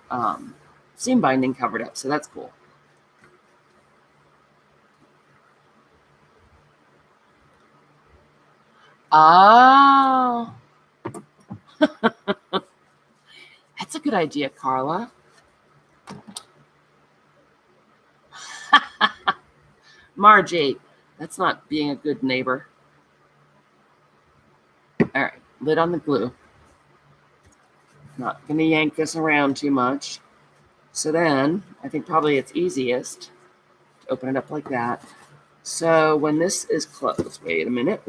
seam binding covered up, so that's cool. Oh. That's a good idea, Carla. Margie, that's not being a good neighbor. All right, lid on the glue. Not going to yank this around too much. So then, I think probably it's easiest to open it up like that. So when this is closed, wait a minute.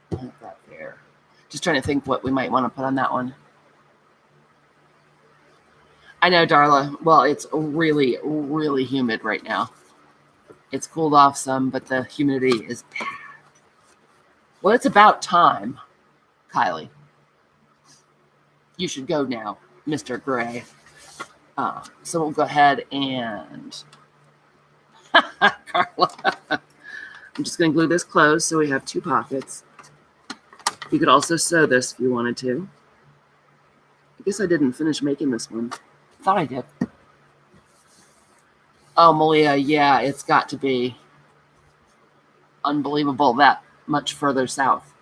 Put that there. Just trying to think what we might want to put on that one. I know, Darla. Well, it's really, really humid right now. It's cooled off some, but the humidity is bad. Well, it's about time, Kylie. You should go now, Mr. Gray. So we'll go ahead and... Carla. I'm just going to glue this closed so we have two pockets. You could also sew this if you wanted to. I guess I didn't finish making this one. Thought I did. Oh, Malia, yeah, it's got to be unbelievable that much further south.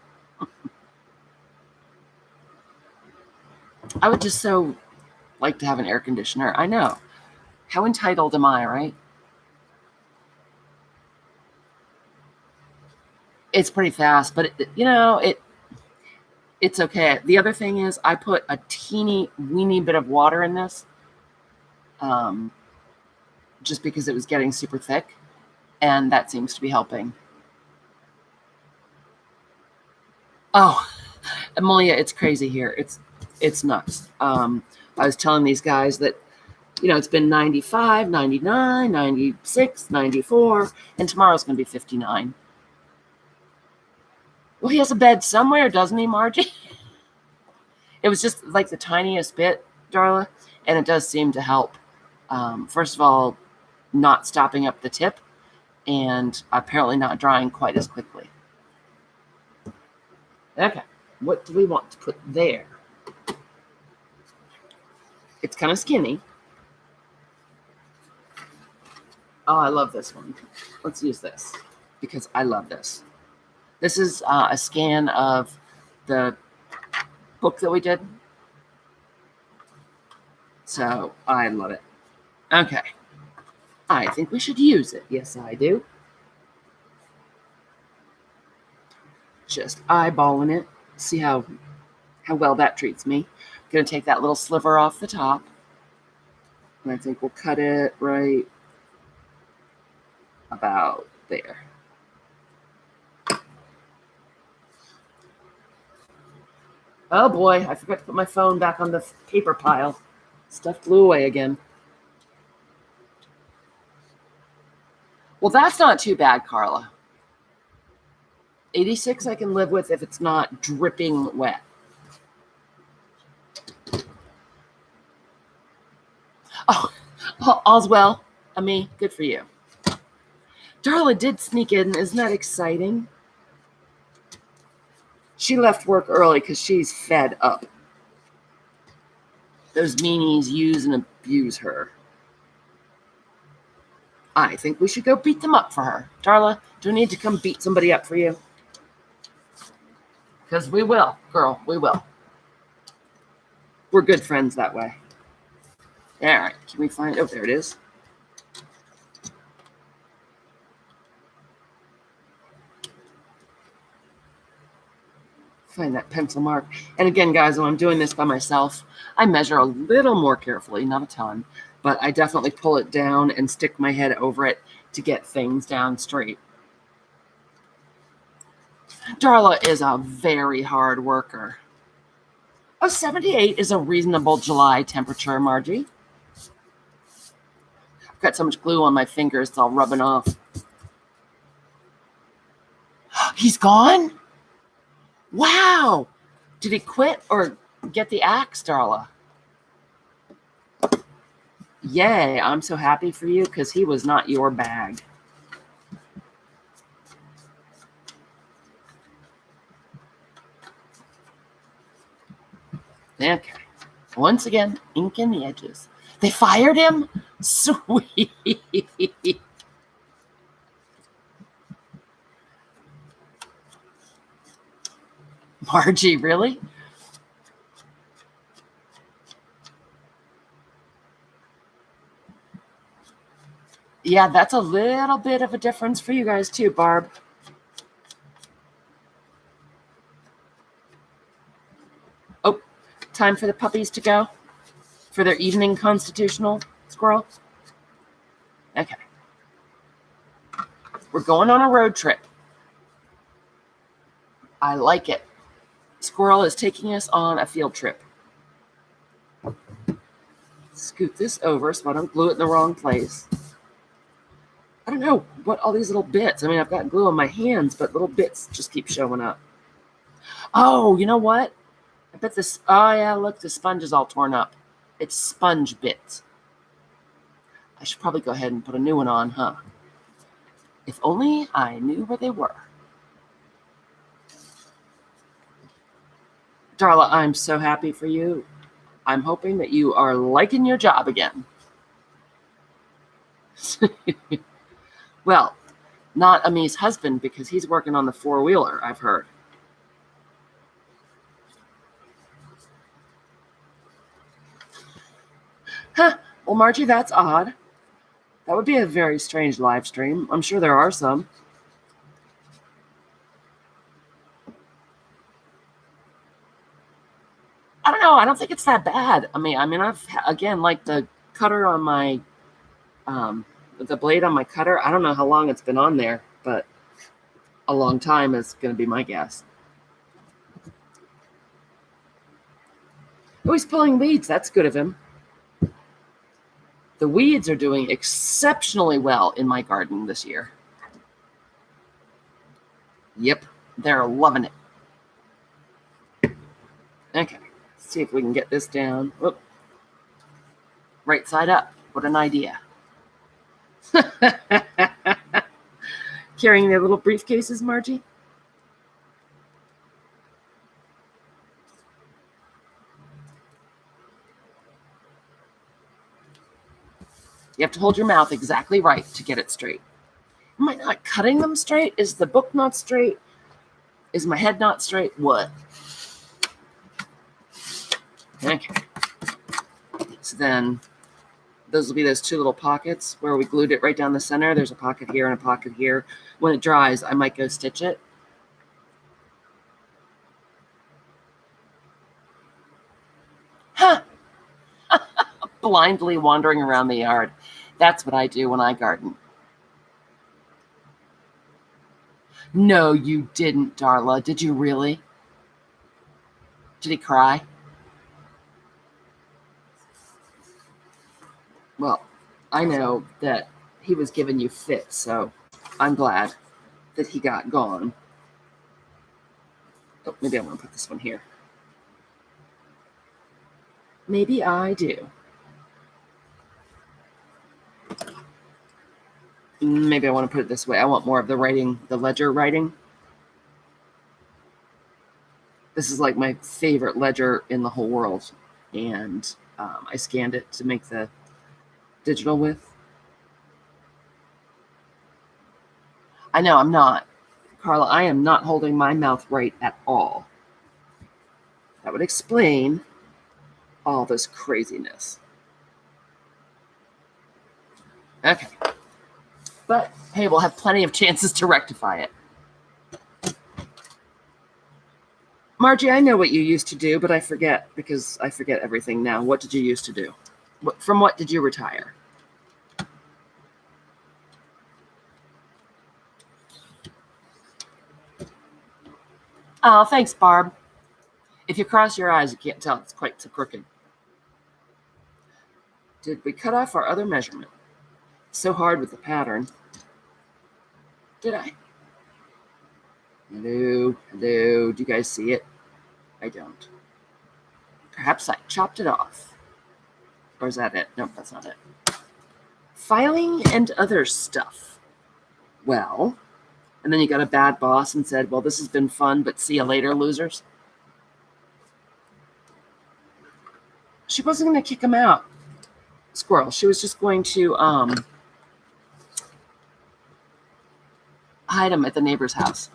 I would just so like to have an air conditioner. I know. How entitled am I, right? It's pretty fast, but it's okay. The other thing is I put a teeny weeny bit of water in this. Just because it was getting super thick, and that seems to be helping. Oh, Amelia, it's crazy here. It's nuts. I was telling these guys that, it's been 95, 99, 96, 94, and tomorrow's going to be 59. Well, he has a bed somewhere, doesn't he, Margie? It was just like the tiniest bit, Darla, and it does seem to help. First of all, not stopping up the tip, and apparently not drying quite as quickly. Okay, what do we want to put there? It's kind of skinny. Oh, I love this one. Let's use this because I love this. This is a scan of the book that we did. So I love it. Okay. I think we should use it. Yes, I do. Just eyeballing it. See how well that treats me. Going to take that little sliver off the top. And I think we'll cut it right about there. Oh boy, I forgot to put my phone back on the paper pile. Stuff flew away again. Well, that's not too bad, Carla. 86 I can live with if it's not dripping wet. Oh, all's well. Me, good for you. Darla did sneak in. Isn't that exciting? She left work early because she's fed up. Those meanies use and abuse her. I think we should go beat them up for her. Darla, do we need to come beat somebody up for you? Because we will, girl, we will. We're good friends that way. All right, can we find, oh, there it is. Find that pencil mark. And again, guys, when I'm doing this by myself, I measure a little more carefully, not a ton, but I definitely pull it down and stick my head over it to get things down straight. Darla is a very hard worker. Oh, 78 is a reasonable July temperature, Margie. I've got so much glue on my fingers, it's all rubbing off. He's gone? Wow. Did he quit or get the axe, Darla? Yay, I'm so happy for you because he was not your bag. Okay. Once again, ink in the edges. They fired him? Sweet. Margie, really? Yeah, that's a little bit of a difference for you guys too, Barb. Oh, time for the puppies to go for their evening constitutional, Squirrel? Okay. We're going on a road trip. I like it. Squirrel is taking us on a field trip. Scoot this over so I don't glue it in the wrong place. I don't know what all these little bits. I mean, I've got glue on my hands, but little bits just keep showing up. Oh, you know what? I bet this. Oh, yeah, look, the sponge is all torn up. It's sponge bits. I should probably go ahead and put a new one on, huh? If only I knew where they were. Darla, I'm so happy for you. I'm hoping that you are liking your job again. Well, not Ami's husband because he's working on the four-wheeler, I've heard. Huh. Well, Margie, that's odd. That would be a very strange live stream. I'm sure there are some. I don't know. I don't think it's that bad. I mean, I've, again, like the cutter on my, the blade on my cutter, I don't know how long it's been on there, but a long time is going to be my guess. Oh, he's pulling weeds. That's good of him. The weeds are doing exceptionally well in my garden this year. Yep, they're loving it. Okay, let's see if we can get this down. Whoop. Right side up. What an idea. Carrying their little briefcases, Margie? You have to hold your mouth exactly right to get it straight. Am I not cutting them straight? Is the book not straight? Is my head not straight? What? Okay. So then those will be those two little pockets where we glued it right down the center. There's a pocket here and a pocket here. When it dries, I might go stitch it. Huh. Blindly wandering around the yard. That's what I do when I garden. No, you didn't, Darla. Did you really? Did he cry? Well, I know that he was giving you fits, so I'm glad that he got gone. Oh, maybe I want to put this one here. Maybe I do. maybe I want to put it this way. I want more of the writing, the ledger writing. This is like my favorite ledger in the whole world. And I scanned it to make the digital with. I know I'm not. Carla, I am not holding my mouth right at all. That would explain all this craziness. Okay. But, hey, we'll have plenty of chances to rectify it. Margie, I know what you used to do, but I forget because I forget everything now. What did you used to do? From what did you retire? Oh, thanks, Barb. If you cross your eyes, you can't tell. It's quite so crooked. Did we cut off our other measurement? So hard with the pattern. Did I? Hello, hello. Do you guys see it? I don't. Perhaps I chopped it off. Or is that it? Nope, that's not it. Filing and other stuff. Well, and then you got a bad boss and said, well, this has been fun, but see you later, losers. She wasn't going to kick him out, Squirrel. She was just going to hide him at the neighbor's house.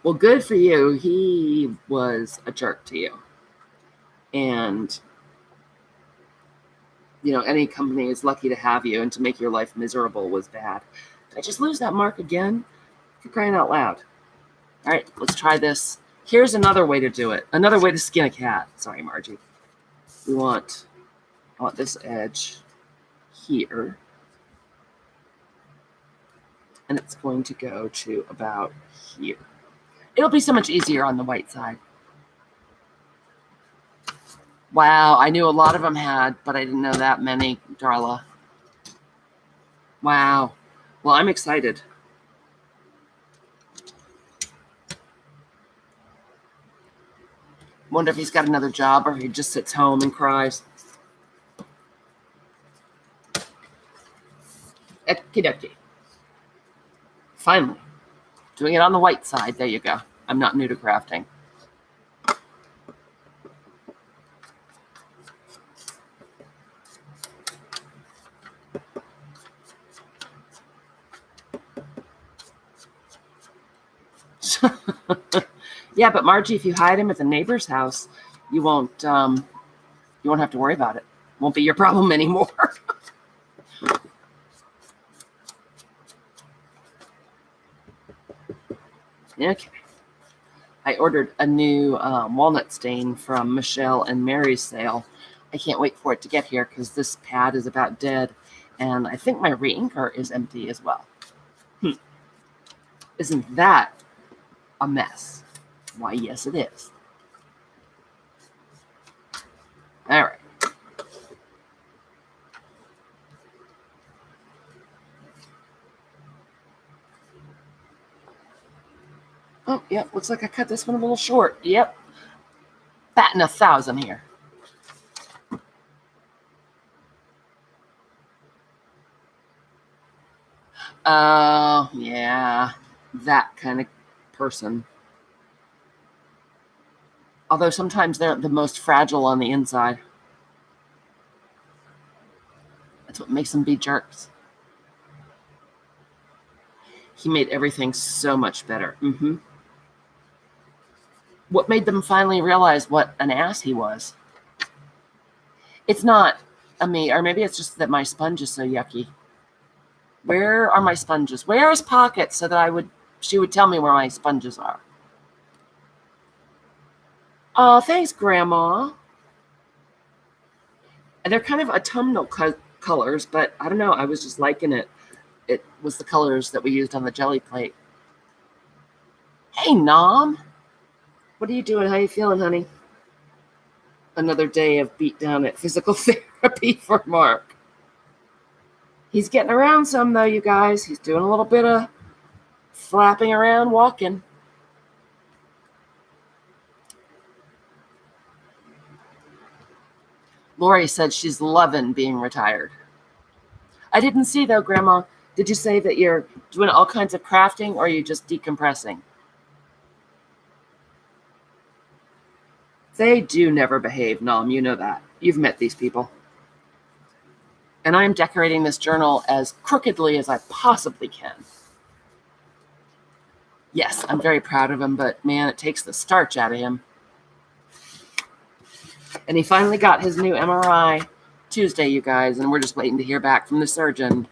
Well, good for you. He was a jerk to you. And, you know, any company is lucky to have you, and to make your life miserable was bad. Did I just lose that mark again? For crying out loud. All right, let's try this. Here's another way to do it. Another way to skin a cat. Sorry, Margie. I want this edge here. And it's going to go to about here. It'll be so much easier on the white side. Wow, I knew a lot of them had, but I didn't know that many, Darla. Wow. Well, I'm excited. Wonder if he's got another job or he just sits home and cries. Okie dokie. Finally. Doing it on the white side. There you go. I'm not new to crafting. Yeah, but Margie, if you hide him at the neighbor's house, you won't have to worry about it. Won't be your problem anymore. Okay. I ordered a new walnut stain from Michelle and Mary's sale. I can't wait for it to get here because this pad is about dead, and I think my reinker is empty as well. Isn't that a mess? Why, yes, it is. All right. Oh, yep. Looks like I cut this one a little short. Yep. Batting 1,000 here. Oh, yeah. That kind of person. Although sometimes they're the most fragile on the inside. That's what makes them be jerks. He made everything so much better. What made them finally realize what an ass he was? It's not me, or maybe it's just that my sponge is so yucky. Where are my sponges? Where is Pocket so that she would tell me where my sponges are? Oh, thanks, Grandma. And they're kind of autumnal colors, but I don't know. I was just liking it. It was the colors that we used on the jelly plate. Hey, Nom. What are you doing? How you feeling, honey? Another day of beat down at physical therapy for Mark. He's getting around some, though, you guys. He's doing a little bit of flapping around, walking. Lori said she's loving being retired. I didn't see, though, Grandma. Did you say that you're doing all kinds of crafting, or are you just decompressing? They do never behave, Nom. You know that. You've met these people. And I am decorating this journal as crookedly as I possibly can. Yes, I'm very proud of him, but man, it takes the starch out of him. And he finally got his new MRI Tuesday, you guys, and we're just waiting to hear back from the surgeon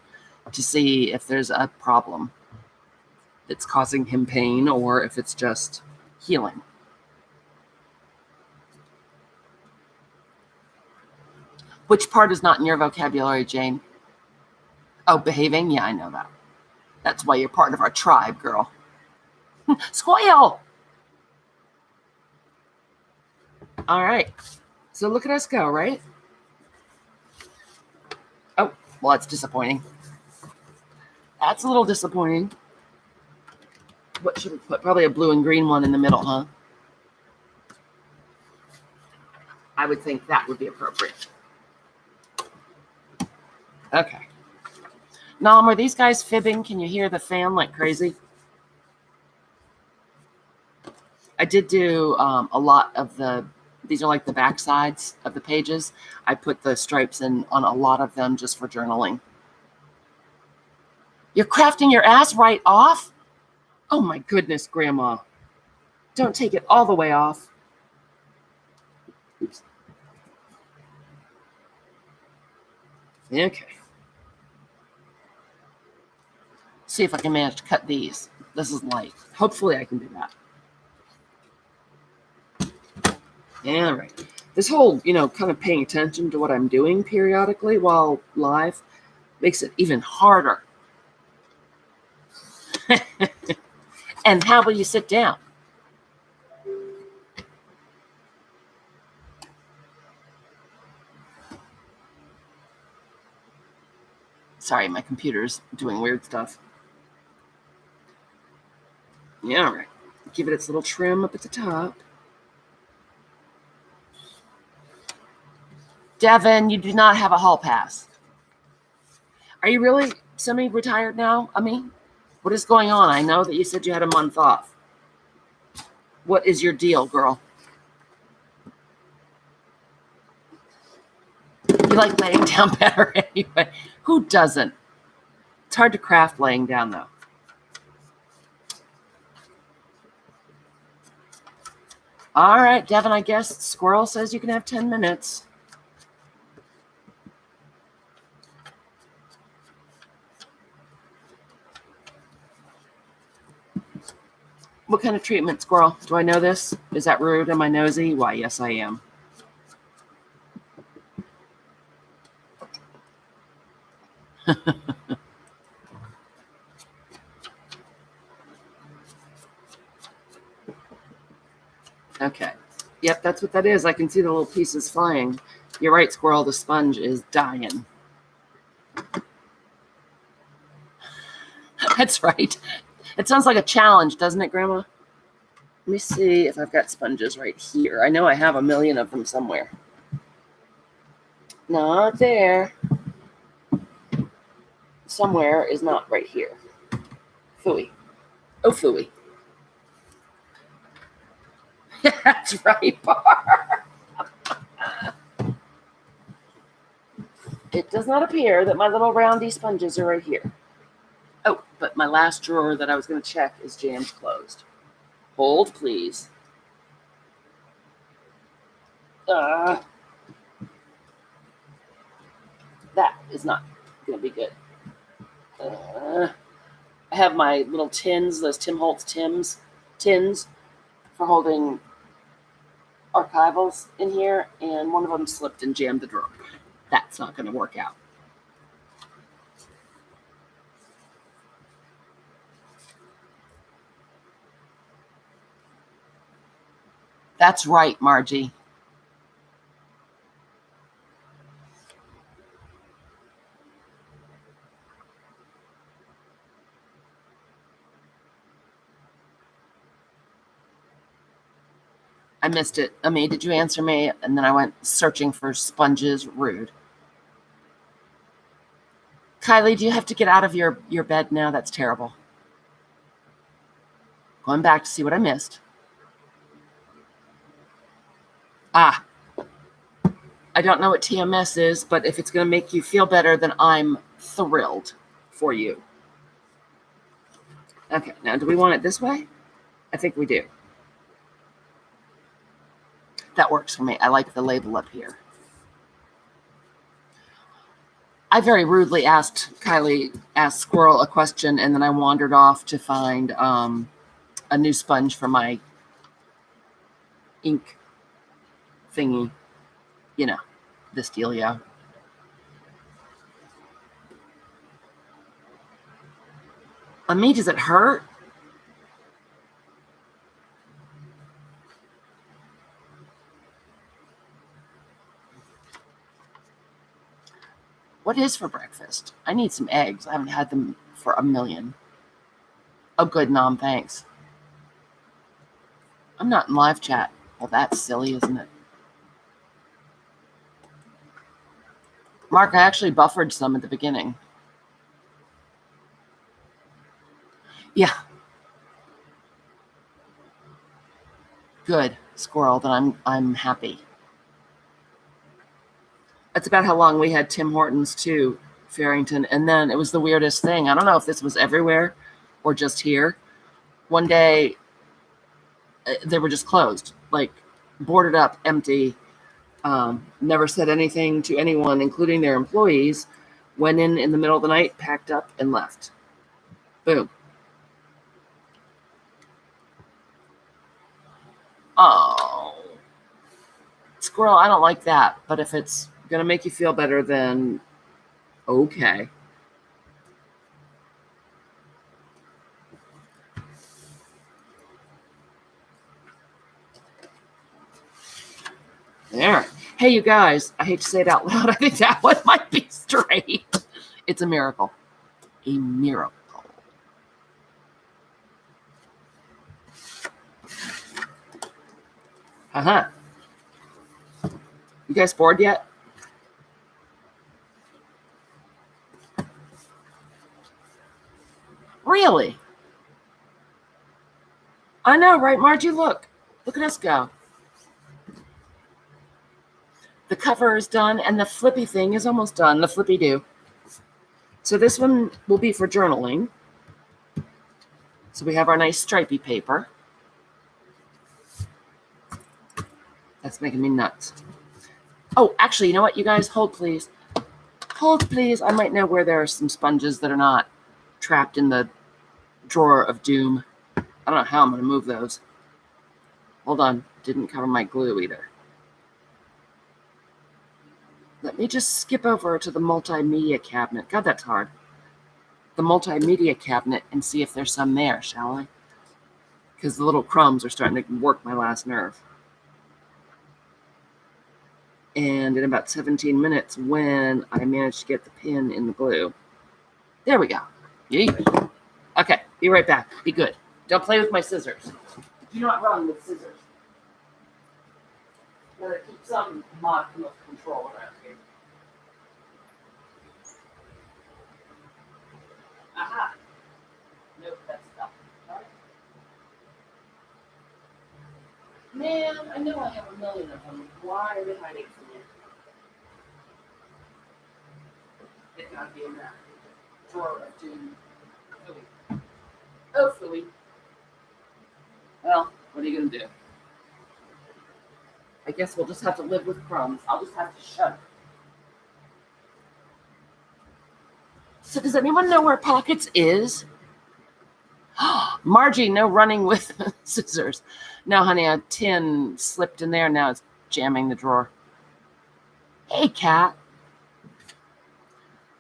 to see if there's a problem that's causing him pain or if it's just healing. Which part is not in your vocabulary, Jane? Oh, behaving? Yeah, I know that. That's why you're part of our tribe, girl. Squeal! All right. So look at us go, right? Oh, well, that's disappointing. That's a little disappointing. What should we put? Probably a blue and green one in the middle, huh? I would think that would be appropriate. Okay. Nom, are these guys fibbing? Can you hear the fan like crazy? I did do a lot of these are like the back sides of the pages. I put the stripes in on a lot of them just for journaling. You're crafting your ass right off? Oh my goodness, Grandma. Don't take it all the way off. Oops. Okay. See if I can manage to cut these. This is light. Hopefully I can do that. All right. This whole, kind of paying attention to what I'm doing periodically while live makes it even harder. And how will you sit down? Sorry, my computer's doing weird stuff. Yeah, all right. Give it its little trim up at the top. Devin, you do not have a hall pass. Are you really semi-retired now? I mean, what is going on? I know that you said you had a month off. What is your deal, girl? You like laying down better anyway. Who doesn't? It's hard to craft laying down, though. All right, Devin, I guess Squirrel says you can have 10 minutes. What kind of treatment, Squirrel? Do I know this? Is that rude? Am I nosy? Why, yes, I am. Okay. Yep, that's what that is. I can see the little pieces flying. You're right, Squirrel. The sponge is dying. That's right. It sounds like a challenge, doesn't it, Grandma? Let me see if I've got sponges right here. I know I have a million of them somewhere. Not there. Somewhere is not right here. Phooey. Oh, phooey. That's right, Bar. It does not appear that my little roundy sponges are right here. Oh, but my last drawer that I was going to check is jammed closed. Hold, please. That is not going to be good. I have my little tins, those Tim Holtz tins for holding archivals in here, and one of them slipped and jammed the drawer. That's not going to work out. That's right, Margie. I missed it. Ami, did you answer me? And then I went searching for sponges. Rude. Kylie, do you have to get out of your bed now? That's terrible. Going back to see what I missed. I don't know what TMS is, but if it's going to make you feel better, then I'm thrilled for you. Okay, now do we want it this way? I think we do. That works for me. I like the label up here. I very rudely asked Squirrel a question, and then I wandered off to find a new sponge for my ink thingy. You know, this dealio. Me, does it hurt? What is for breakfast? I need some eggs. I haven't had them for a million. Oh, good, Nom, thanks. I'm not in live chat. Well, that's silly, isn't it? Mark, I actually buffered some at the beginning. Yeah. Good, Squirrel, then I'm happy. That's about how long we had Tim Hortons too, Farrington. And then it was the weirdest thing. I don't know if this was everywhere or just here. One day, they were just closed, like boarded up, empty. Never said anything to anyone, including their employees. Went in the middle of the night, packed up, and left. Boom. Oh. Squirrel, I don't like that. But if it's going to make you feel better, then okay. There. Hey, you guys, I hate to say it out loud. I think that one might be straight. It's a miracle. A miracle. Uh-huh. You guys bored yet? Really? I know, right, Margie? Look. Look at us go. The cover is done, and the Flippy thing is almost done, the Flippy do. So this one will be for journaling. So we have our nice stripy paper. That's making me nuts. Oh, actually, you know what, you guys? Hold, please. Hold, please. I might know where there are some sponges that are not trapped in the drawer of doom. I don't know how I'm going to move those. Hold on. Didn't cover my glue either. Let me just skip over to the multimedia cabinet. God, that's hard. The multimedia cabinet and see if there's some there, shall I? Because the little crumbs are starting to work my last nerve. And in about 17 minutes, when I manage to get the pin in the glue. There we go. Yeah. Okay, be right back. Be good. Don't play with my scissors. Do not run with scissors. Gotta keep some modicum of control around here. Aha. Nope, that's stuff. All right. Man, I know I have a million of them. Why are they hiding from me? It gotta be in that drawer of doom. Phooey. Oh, phooey. Well, what are you gonna do? I guess we'll just have to live with crumbs. I'll just have to shut it. So does anyone know where Pockets is? Margie, no running with scissors. No, honey, a tin slipped in there. Now it's jamming the drawer. Hey, Cat.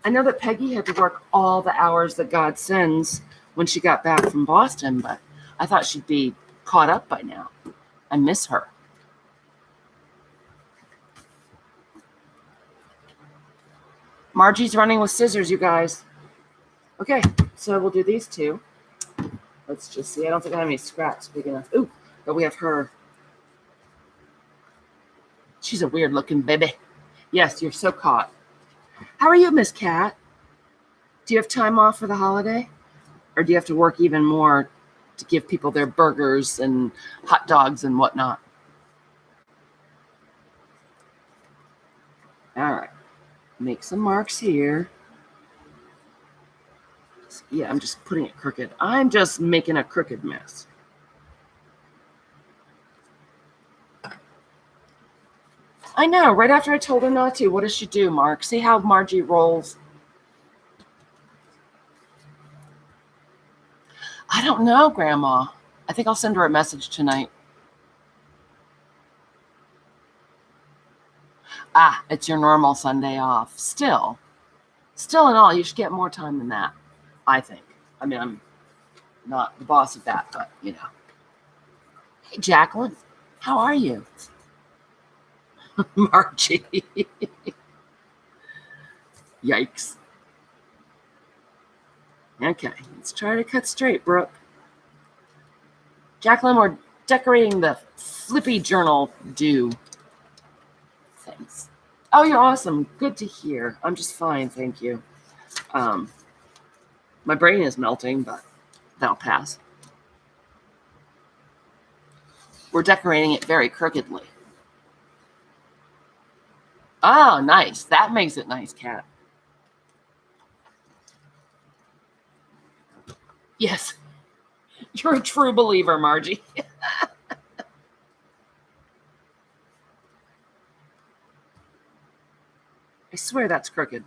I know that Peggy had to work all the hours that God sends when she got back from Boston, but I thought she'd be caught up by now. I miss her. Margie's running with scissors, you guys. Okay, so we'll do these two. Let's just see. I don't think I have any scraps big enough. Ooh, but we have her. She's a weird looking baby. Yes, you're so caught. How are you, Miss Cat? Do you have time off for the holiday? Or do you have to work even more to give people their burgers and hot dogs and whatnot? All right. Make some marks here. Yeah, I'm just putting it crooked. I'm just making a crooked mess. I know. Right after I told her not to, what does she do, Mark? See how Margie rolls? I don't know, Grandma. I think I'll send her a message tonight. Ah, it's your normal Sunday off. Still in all, you should get more time than that, I think. I mean, I'm not the boss of that, but, you know. Hey, Jacqueline, how are you? Margie. Yikes. Okay, let's try to cut straight, Brooke. Jacqueline, we're decorating the Flippy journal due. Thanks. Oh, you're awesome. Good to hear. I'm just fine, thank you. My brain is melting, but that'll pass. We're decorating it very crookedly. Oh, nice. That makes it nice, Cat. Yes. You're a true believer, Margie. I swear that's crooked.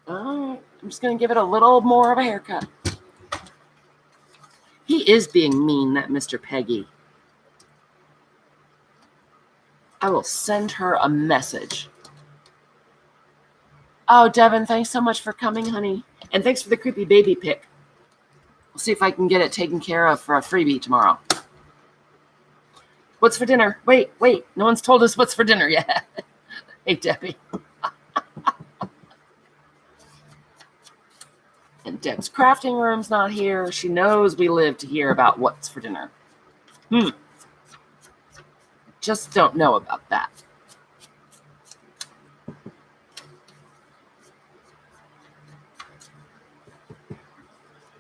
I'm just going to give it a little more of a haircut. He is being mean, that Mr. Peggy. I will send her a message. Oh, Devin, thanks so much for coming, honey. And thanks for the creepy baby pic. We'll see if I can get it taken care of for a freebie tomorrow. What's for dinner? Wait. No one's told us what's for dinner yet. Hey, Debbie. And Deb's crafting room's not here. She knows we live to hear about what's for dinner. Just don't know about that.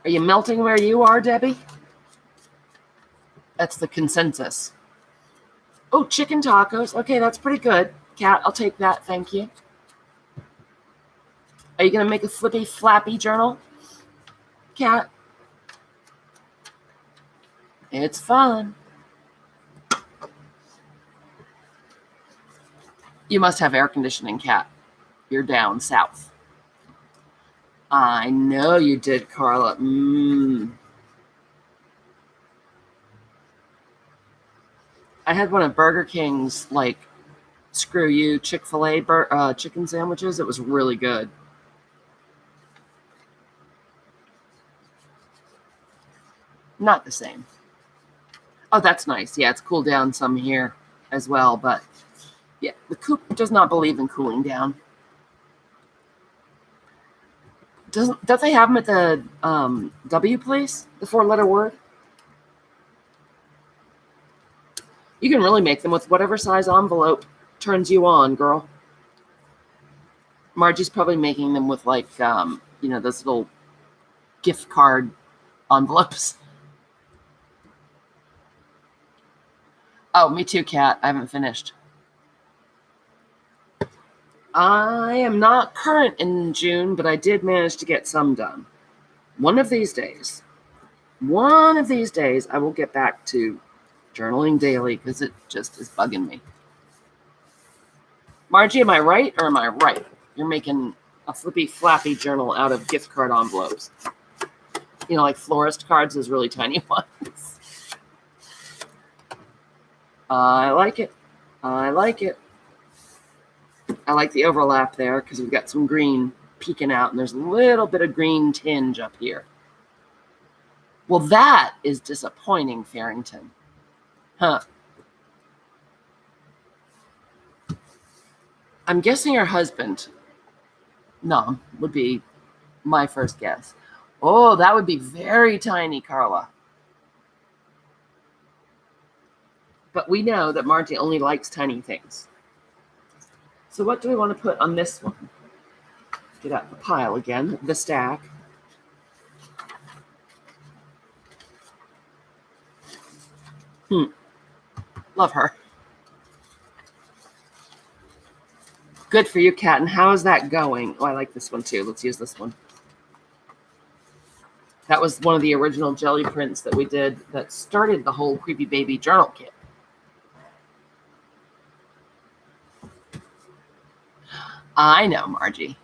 Are you melting where you are, Debbie? That's the consensus. Oh, chicken tacos. Okay, that's pretty good. Cat, I'll take that. Thank you. Are you going to make a flippy, flappy journal? Cat? It's fun. You must have air conditioning, Cat. You're down south. I know you did, Carla. I had one of Burger King's, like, screw you Chick-fil-A chicken sandwiches. It was really good. Not the same. Oh, that's nice. Yeah, it's cooled down some here as well, but yeah, the coop does not believe in cooling down. Don't they have them at the W place, the 4-letter word? You can really make them with whatever size envelope turns you on, girl. Margie's probably making them with, like, those little gift card envelopes. Oh, me too, Kat. I haven't finished. I am not current in June, but I did manage to get some done. One of these days, I will get back to journaling daily because it just is bugging me. Margie, am I right or am I right? You're making a flippy, flappy journal out of gift card envelopes. You know, like florist cards, those really tiny ones. I like it. I like the overlap there because we've got some green peeking out and there's a little bit of green tinge up here. Well, that is disappointing, Farrington. Huh. I'm guessing her husband. No, would be my first guess. Oh, that would be very tiny, Carla. But we know that Margie only likes tiny things. So what do we want to put on this one? Get out the pile again, the stack. Love her. Good for you, Kat. And how is that going? Oh, I like this one too. Let's use this one. That was one of the original jelly prints that we did that started the whole Creepy Baby journal kit. I know, Margie.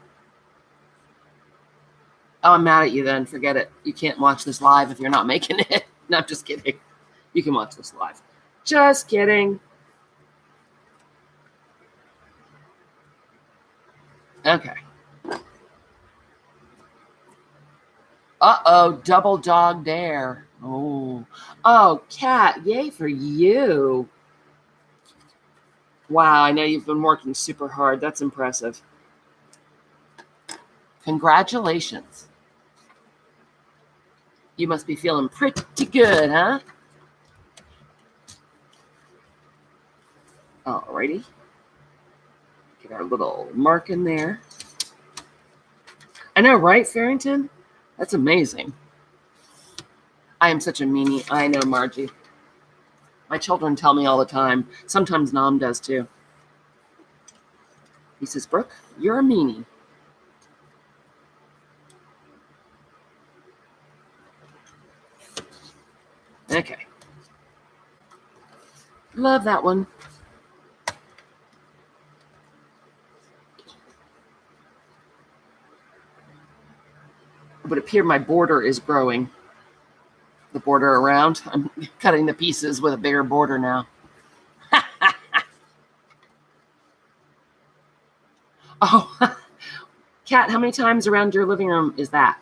Oh, I'm mad at you then. Forget it. You can't watch this live if you're not making it. No, I'm just kidding. You can watch this live. Just kidding. Okay. Uh-oh, double dog dare. Oh, Kat, yay for you. Wow, I know you've been working super hard. That's impressive. Congratulations. You must be feeling pretty good, huh? Alrighty. Get our little mark in there. I know, right, Farrington? That's amazing. I am such a meanie. I know, Margie. My children tell me all the time. Sometimes Nom does too. He says, Brooke, you're a meanie. Okay. Love that one. It would appear my border is growing. The border around. I'm cutting the pieces with a bigger border now. Oh, Kat, how many times around your living room is that?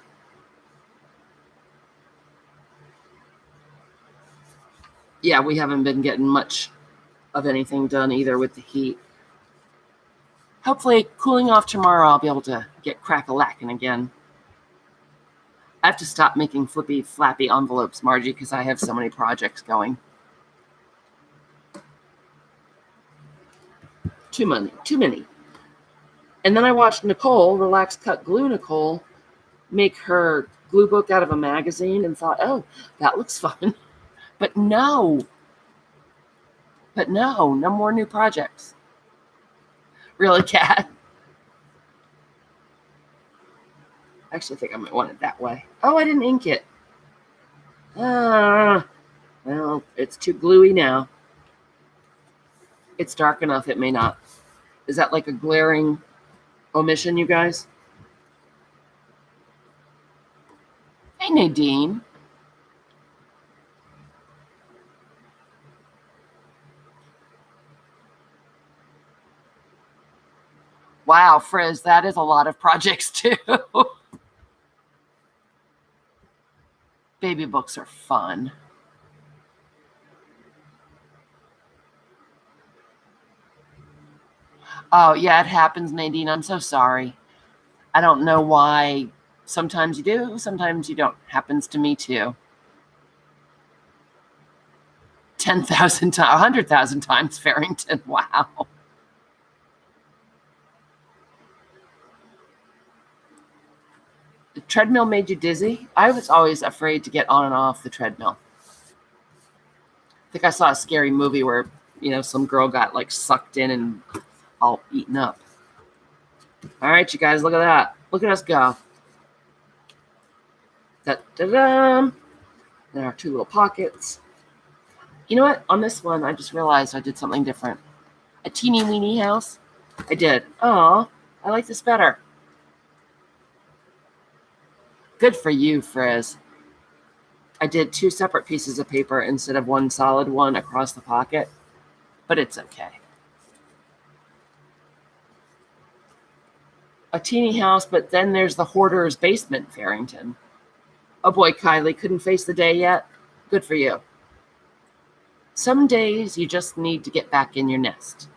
Yeah, we haven't been getting much of anything done either with the heat. Hopefully, cooling off tomorrow, I'll be able to get crack-a-lacking again. I have to stop making flippy, flappy envelopes, Margie, because I have so many projects going. Too many. And then I watched Nicole, Relax Cut Glue Nicole, make her glue book out of a magazine and thought, oh, that looks fun. But no, no more new projects. Really, Kat? I actually think I might want it that way. Oh, I didn't ink it. Well, it's too gluey now. It's dark enough, it may not. Is that like a glaring omission, you guys? Hey, Nadine. Wow, Frizz, that is a lot of projects too. Baby books are fun. Oh, yeah, it happens, Nadine. I'm so sorry. I don't know why. Sometimes you do, sometimes you don't. Happens to me too. 10,000 times, 100,000 times, Farrington. Wow. The treadmill made you dizzy? I was always afraid to get on and off the treadmill. I think I saw a scary movie where, some girl got like sucked in and all eaten up. All right, you guys, look at that. Look at us go. Da-da-da. There are two little pockets. You know what? On this one, I just realized I did something different. A teeny weeny house. I did. Oh, I like this better. Good for you, Frizz. I did two separate pieces of paper instead of one solid one across the pocket, but it's okay. A teeny house, but then there's the hoarder's basement, Farrington. Oh boy, Kylie, couldn't face the day yet? Good for you. Some days you just need to get back in your nest.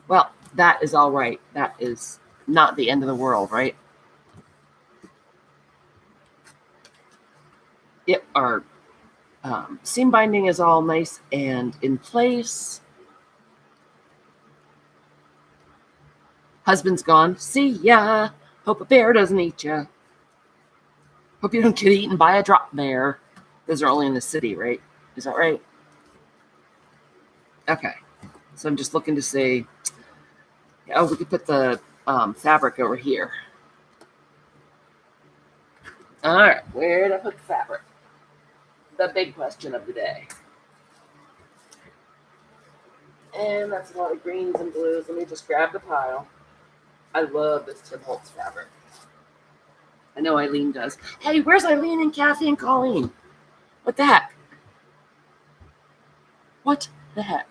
Well, that is all right. That is not the end of the world, right? Yep, or Seam binding is all nice and in place. Husband's gone. See ya. Hope a bear doesn't eat ya. Hope you don't get eaten by a drop bear. Those are only in the city, right? Is that right? Okay. So I'm just looking to see. Oh, we could put the fabric over here. All right. Where did I put the fabric? The big question of the day. And that's a lot of greens and blues. Let me just grab the pile. I love this Tim Holtz fabric. I know Eileen does. Hey, where's Eileen and Kathy and Colleen? What the heck? What the heck?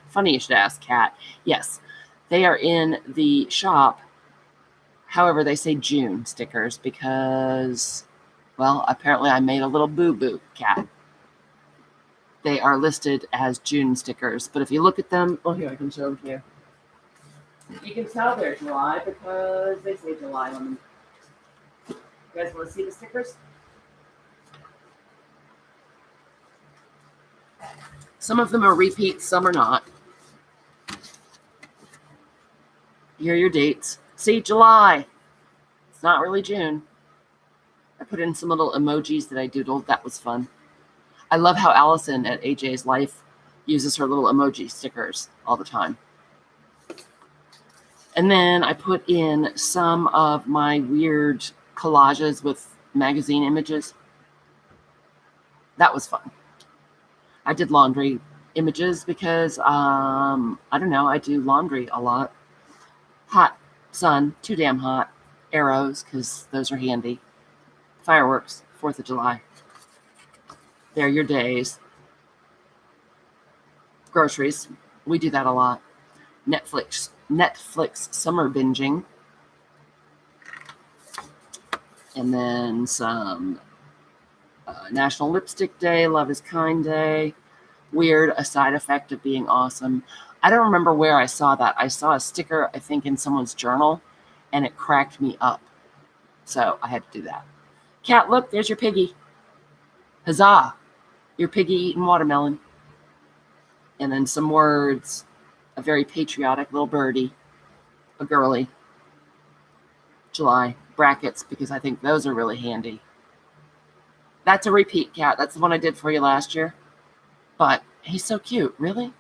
Funny you should ask, Kat. Yes, they are in the shop. However, they say June stickers because, well, apparently I made a little boo-boo, Kat. They are listed as June stickers, but if you look at them, oh, here, I can show them here. You can tell they're July because they say July on them. You guys want to see the stickers? Some of them are repeats, some are not. Here are your dates. See, July. It's not really June. I put in some little emojis that I doodled. That was fun. I love how Allison at AJ's Life uses her little emoji stickers all the time. And then I put in some of my weird collages with magazine images. That was fun. I did laundry images because, I don't know, I do laundry a lot. Hot sun, too damn hot. Arrows, because those are handy. Fireworks, 4th of July. They're your days. Groceries, we do that a lot. Netflix summer binging. And then some National Lipstick Day, Love is Kind Day. Weird, a side effect of being awesome. I don't remember where I saw that. I saw a sticker, I think, in someone's journal, and it cracked me up. So I had to do that. Kat, look, there's your piggy. Huzzah! Your piggy eating watermelon. And then some words. A very patriotic little birdie. A girly. July. Brackets, because I think those are really handy. That's a repeat, Kat. That's the one I did for you last year. But he's so cute. Really?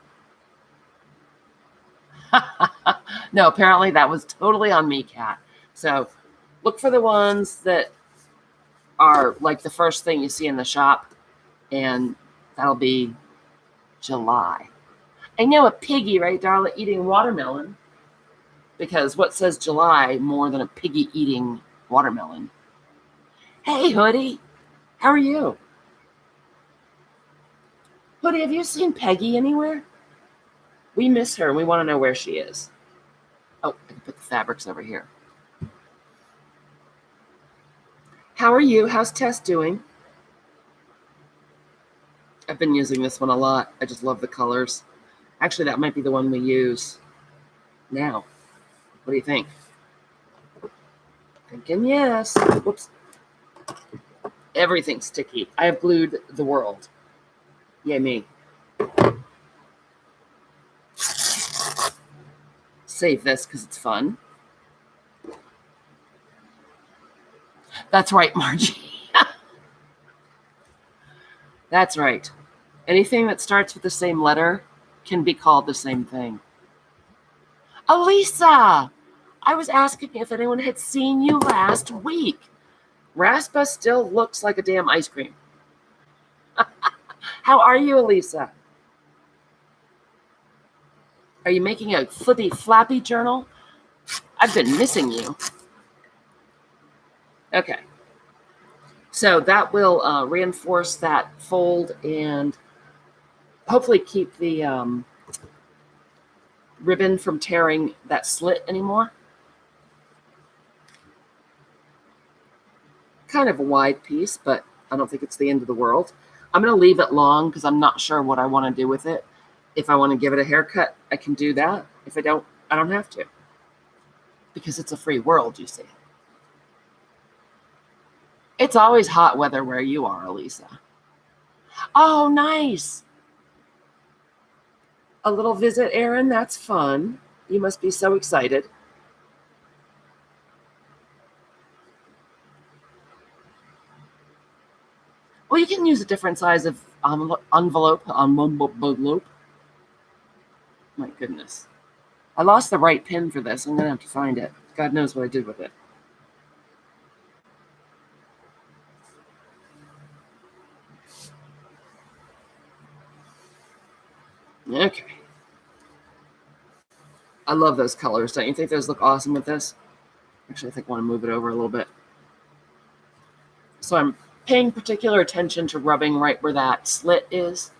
No, apparently that was totally on me, Kat. So look for the ones that are like the first thing you see in the shop. And that'll be July. I know a piggy, right, Darla, eating watermelon. Because what says July more than a piggy eating watermelon? Hey, Hoodie. How are you? Hoodie, have you seen Peggy anywhere? We miss her, and we want to know where she is. Oh, I can put the fabrics over here. How are you? How's Tess doing? I've been using this one a lot. I just love the colors. Actually, that might be the one we use now. What do you think? Thinking yes. Whoops. Everything's sticky. I have glued the world. Yay me. Save this because it's fun. That's right, Margie. That's right. Anything that starts with the same letter can be called the same thing. Elisa! I was asking if anyone had seen you last week. Raspa still looks like a damn ice cream. How are you, Elisa? Are you making a flippy flappy journal? I've been missing you. Okay. So that will reinforce that fold and hopefully keep the ribbon from tearing that slit anymore. Kind of a wide piece, but I don't think it's the end of the world. I'm going to leave it long because I'm not sure what I want to do with it. If I want to give it a haircut, I can do that. If I don't have to. Because it's a free world, you see. It's always hot weather where you are, Elisa. Oh, nice. A little visit, Aaron. That's fun. You must be so excited. Well, you can use a different size of envelope. My goodness. I lost the right pin for this. I'm going to have to find it. God knows what I did with it. Okay. I love those colors. Don't you think those look awesome with this? Actually, I think I want to move it over a little bit. So I'm paying particular attention to rubbing right where that slit is.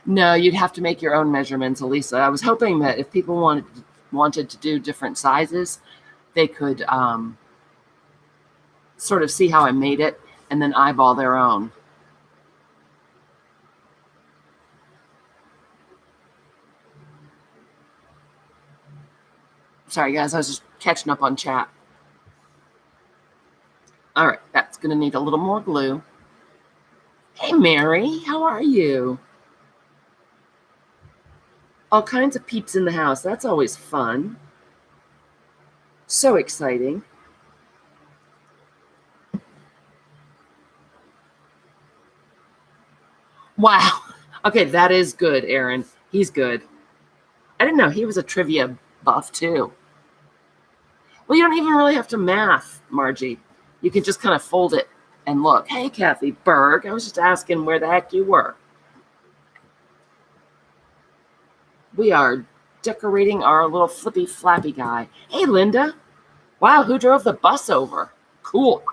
No, you'd have to make your own measurements, Elisa. I was hoping that if people wanted to do different sizes, they could sort of see how I made it and then eyeball their own. Sorry, guys, I was just catching up on chat. All right, that's going to need a little more glue. Hey, Mary, how are you? All kinds of peeps in the house. That's always fun. So exciting. Wow. Okay, that is good, Aaron. He's good. I didn't know he was a trivia buff, too. Well, you don't even really have to math, Margie. You can just kind of fold it and look. Hey, Kathy Berg. I was just asking where the heck you were. We are decorating our little flippy flappy guy. Hey, Linda. Wow, who drove the bus over? Cool.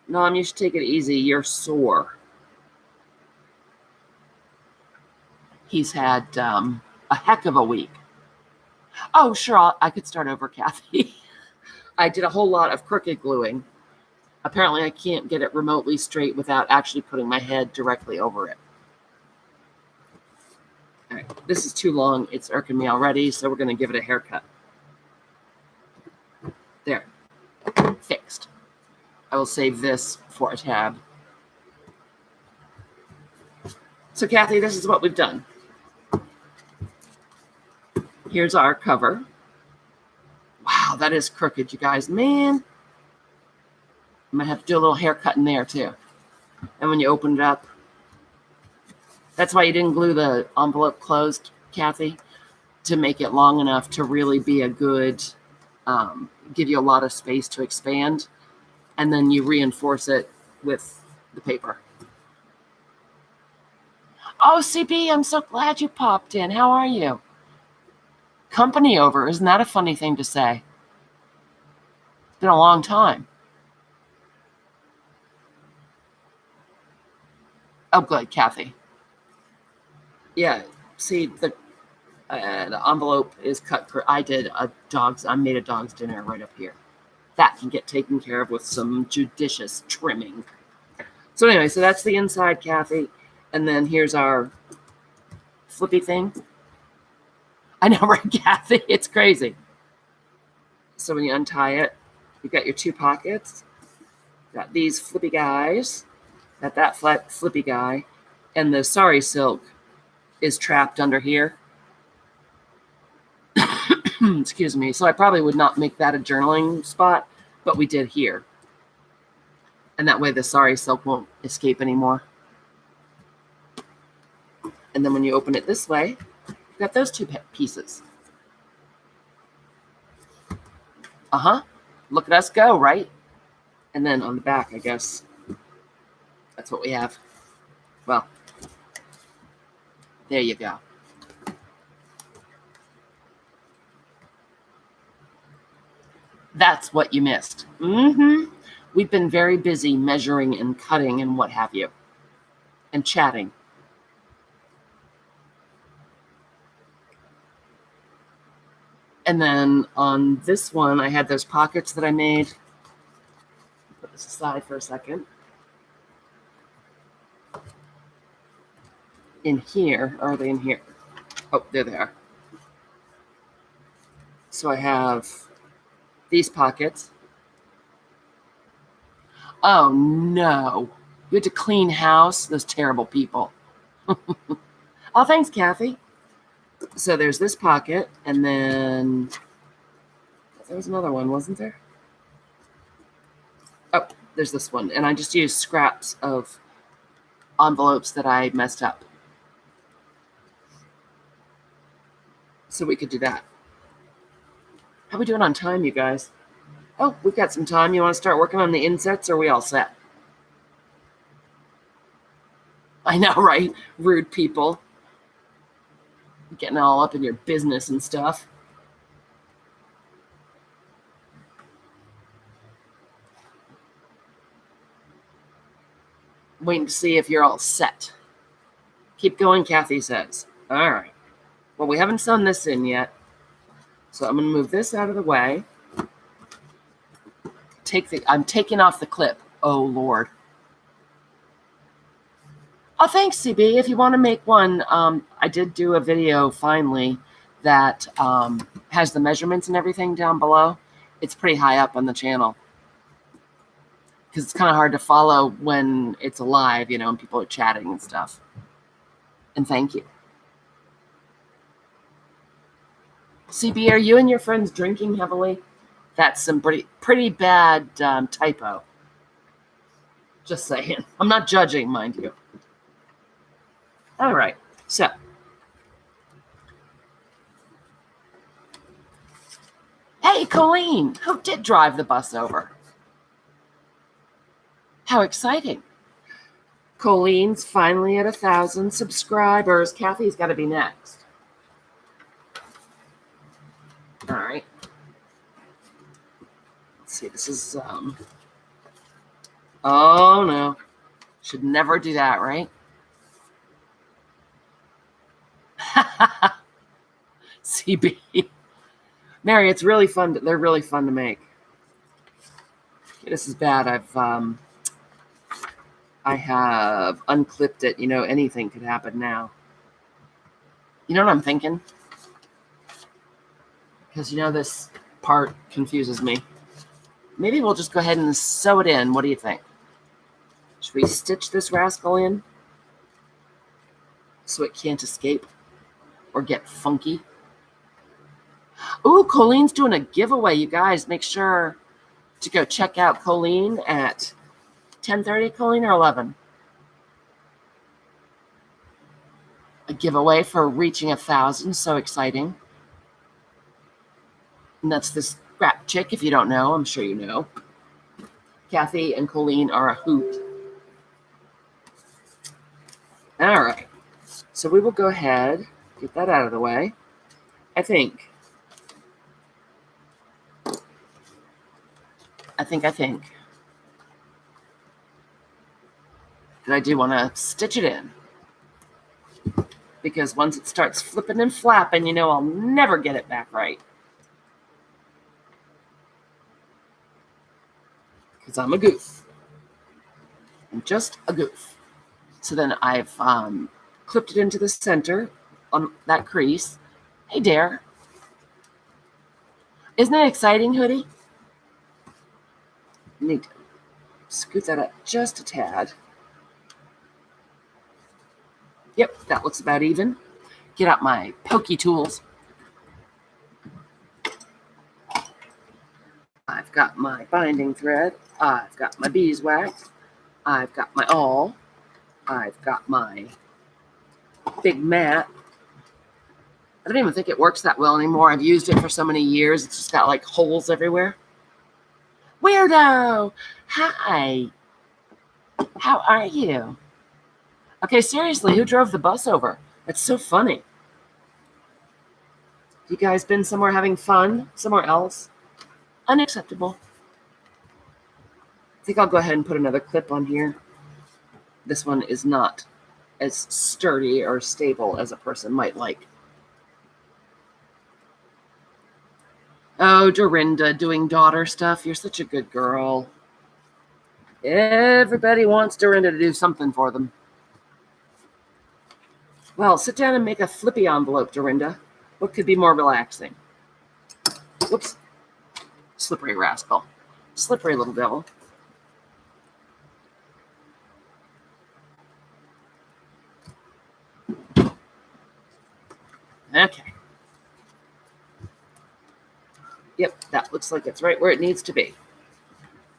Mom, you should take it easy. You're sore. He's had a heck of a week. Oh, sure. I could start over, Kathy. I did a whole lot of crooked gluing. Apparently, I can't get it remotely straight without actually putting my head directly over it. All right, this is too long. It's irking me already, so we're going to give it a haircut. There. Fixed. I will save this for a tab. So, Kathy, this is what we've done. Here's our cover. Wow, that is crooked, you guys. Man. I might have to do a little haircut in there, too. And when you open it up, that's why you didn't glue the envelope closed, Kathy, to make it long enough to really be a good, give you a lot of space to expand. And then you reinforce it with the paper. Oh, CB, I'm so glad you popped in. How are you? Company over. Isn't that a funny thing to say? It's been a long time. Oh, good, Kathy. Yeah, see, the envelope is cut. I made a dog's dinner right up here. That can get taken care of with some judicious trimming. So anyway, so that's the inside, Kathy. And then here's our flippy thing. I know, right, Kathy? It's crazy. So when you untie it, you've got your two pockets. Got these flippy guys. Got that flat flippy guy. And the sari silk is trapped under here. Excuse me. So I probably would not make that a journaling spot, but we did here. And that way the sari silk won't escape anymore. And then when you open it this way, you've got those two pieces. Look at us go, right? And then on the back, I guess, that's what we have. Well, there you go. That's what you missed. We've been very busy measuring and cutting and what have you, and chatting. And then on this one, I had those pockets that I made. Put this aside for a second. in here. Or are they in here? Oh, there they are. So I have these pockets. Oh, no. You had to clean house? Those terrible people. Oh, thanks, Kathy. So there's this pocket, and then there was another one, wasn't there? Oh, there's this one. And I just used scraps of envelopes that I messed up. So we could do that. How are we doing on time, you guys? Oh, we've got some time. You want to start working on the insets, or are we all set? I know, right? Rude people. Getting all up in your business and stuff. Waiting to see if you're all set. Keep going, Kathy says. All right. Well, we haven't sewn this in yet. So I'm going to move this out of the way. I'm taking off the clip. Oh, Lord. Oh, thanks, CB. If you want to make one, I did do a video finally that has the measurements and everything down below. It's pretty high up on the channel because it's kind of hard to follow when it's live, and people are chatting and stuff. And thank you. CB, are you and your friends drinking heavily? That's some pretty bad typo. Just saying. I'm not judging, mind you. All right. So. Hey, Colleen, who did drive the bus over? How exciting. Colleen's finally at 1,000 subscribers. Kathy's got to be next. All right. Let's see. This is, oh, no. Should never do that, right? CB. Mary, it's really fun. They're really fun to make. This is bad. I have unclipped it. Anything could happen now. You know what I'm thinking? Because, this part confuses me. Maybe we'll just go ahead and sew it in. What do you think? Should we stitch this rascal in so it can't escape or get funky? Ooh, Colleen's doing a giveaway, you guys. Make sure to go check out Colleen at 10:30, Colleen, or 11? A giveaway for reaching 1,000. So exciting. And that's this scrap chick. If you don't know, I'm sure you know. Kathy and Colleen are a hoot. All right. So we will go ahead, get that out of the way. I think. That I do want to stitch it in. Because once it starts flipping and flapping, I'll never get it back right. Because I'm a goof. I'm just a goof. So then I've clipped it into the center on that crease. Hey, Dare. Isn't it exciting, Hoodie? Need to scoot that up just a tad. Yep, that looks about even. Get out my pokey tools. I've got my binding thread. I've got my beeswax. I've got my awl. I've got my big mat. I don't even think it works that well anymore. I've used it for so many years. It's just got like holes everywhere. Weirdo! Hi. How are you? Okay, seriously, who drove the bus over? That's so funny. You guys been somewhere having fun? Somewhere else? Unacceptable. I think I'll go ahead and put another clip on here. This one is not as sturdy or stable as a person might like. Oh, Dorinda, doing daughter stuff. You're such a good girl. Everybody wants Dorinda to do something for them. Well, sit down and make a Flippy envelope, Dorinda. What could be more relaxing? Whoops. Slippery rascal. Slippery little devil. Okay. Yep, that looks like it's right where it needs to be.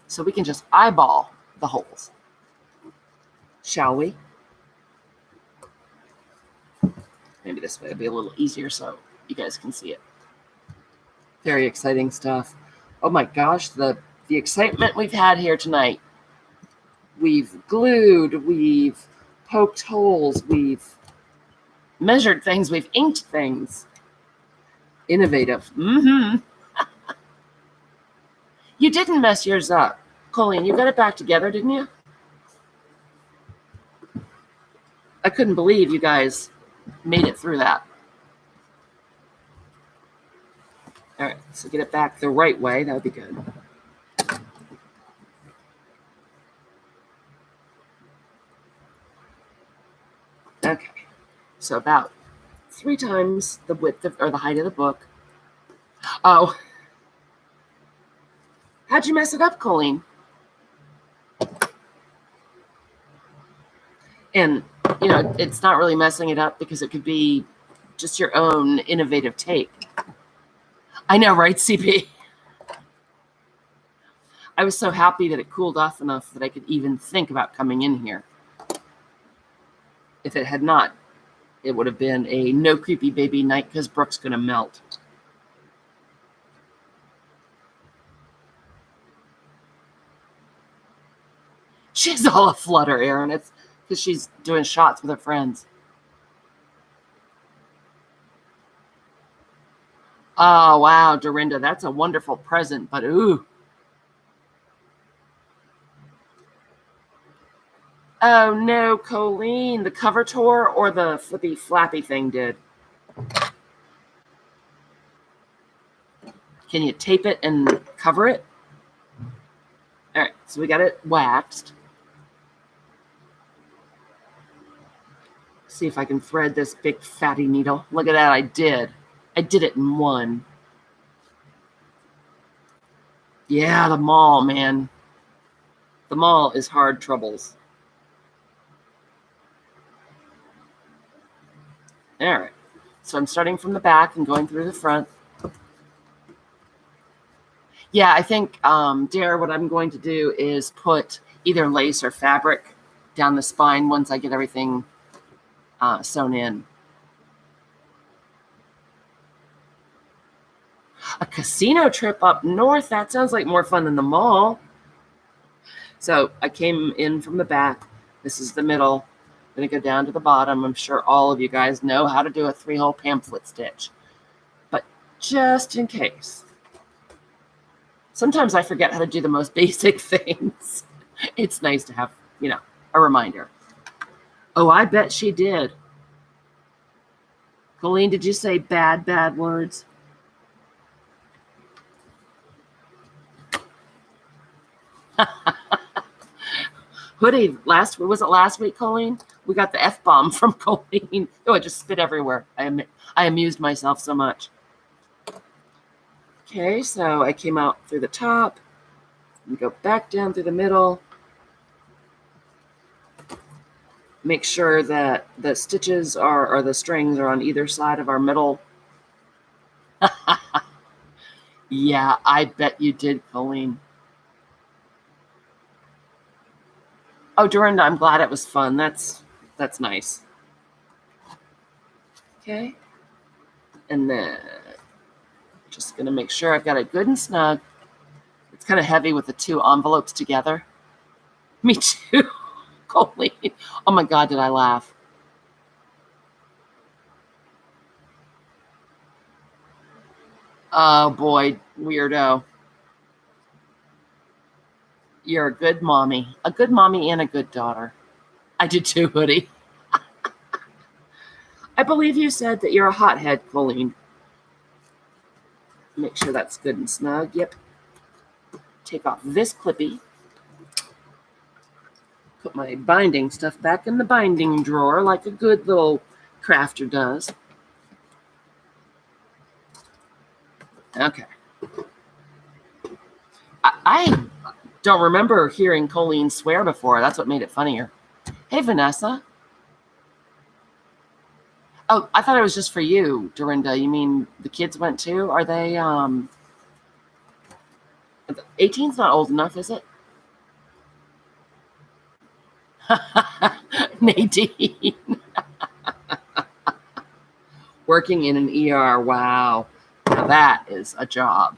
So we can just eyeball the holes. Shall we? Maybe this way will be a little easier so you guys can see it. Very exciting stuff. Oh my gosh, the excitement we've had here tonight. We've glued, we've poked holes, we've measured things, we've inked things. Innovative. Mm-hmm. You didn't mess yours up. Colleen, you got it back together, didn't you? I couldn't believe you guys made it through that. All right, so get it back the right way. That would be good. Okay, so about 3 times the width or the height of the book. Oh, how'd you mess it up, Colleen? And, you know, it's not really messing it up because it could be just your own innovative take. I know, right, CP? I was so happy that it cooled off enough that I could even think about coming in here. If it had not, it would have been a no creepy baby night because Brooke's going to melt. She's all aflutter, Erin. It's because she's doing shots with her friends. Oh, wow, Dorinda, that's a wonderful present, but ooh. Oh, no, Colleen, the cover tore or the flippy flappy thing did? Can you tape it and cover it? All right, so we got it waxed. See if I can thread this big fatty needle. Look at that, I did. I did it in one. Yeah, the mall, man. The mall is hard troubles. All right, so I'm starting from the back and going through the front. Yeah, I think, Dare, what I'm going to do is put either lace or fabric down the spine once I get everything sewn in. A casino trip up north? That sounds like more fun than the mall. So I came in from the back. This is the middle. I'm going to go down to the bottom. I'm sure all of you guys know how to do a 3-hole pamphlet stitch. But just in case. Sometimes I forget how to do the most basic things. It's nice to have, you know, a reminder. Oh, I bet she did. Colleen, did you say bad words? Hoodie, was it last week, Colleen? We got the F-bomb from Colleen. Oh, I just spit everywhere. I amused myself so much. Okay, so I came out through the top and go back down through the middle. Make sure that the stitches or the strings are on either side of our middle. Yeah, I bet you did, Colleen. Oh, Dorinda, I'm glad it was fun. That's nice. Okay. And then just going to make sure I've got it good and snug. It's kind of heavy with the 2 envelopes together. Me too, Colleen. Oh my God, did I laugh? Oh boy, weirdo. You're a good mommy and a good daughter. I did too, Hoodie. I believe you said that you're a hothead, Colleen. Make sure that's good and snug. Yep. Take off this clippy. Put my binding stuff back in the binding drawer like a good little crafter does. Okay. I don't remember hearing Colleen swear before. That's what made it funnier. Hey, Vanessa. Oh, I thought it was just for you, Dorinda. You mean the kids went too? Are they 18's not old enough, is it? Nadine. Working in an ER. Wow. Now that is a job.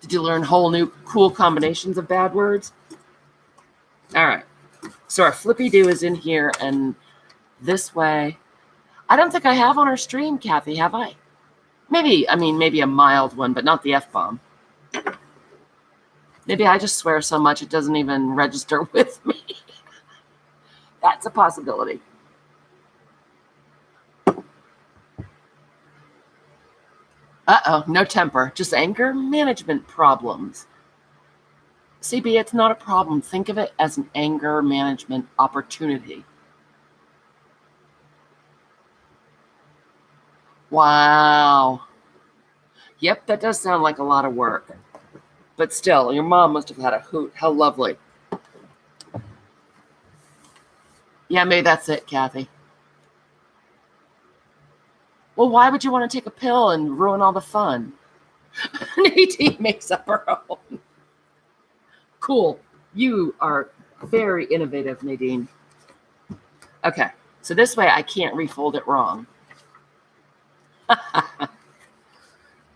Did you learn whole new cool combinations of bad words? All right. So our Flippy do is in here, and this way. I don't think I have on our stream, Kathy, have I? Maybe a mild one, but not the F-bomb. Maybe I just swear so much it doesn't even register with me. That's a possibility. Uh-oh, no temper, just anger management problems. CB, it's not a problem. Think of it as an anger management opportunity. Wow. Yep, that does sound like a lot of work. But still, your mom must have had a hoot. How lovely. Yeah, maybe that's it, Kathy. Well, why would you want to take a pill and ruin all the fun? Nadine makes up her own. Cool. You are very innovative, Nadine. Okay, so this way I can't refold it wrong.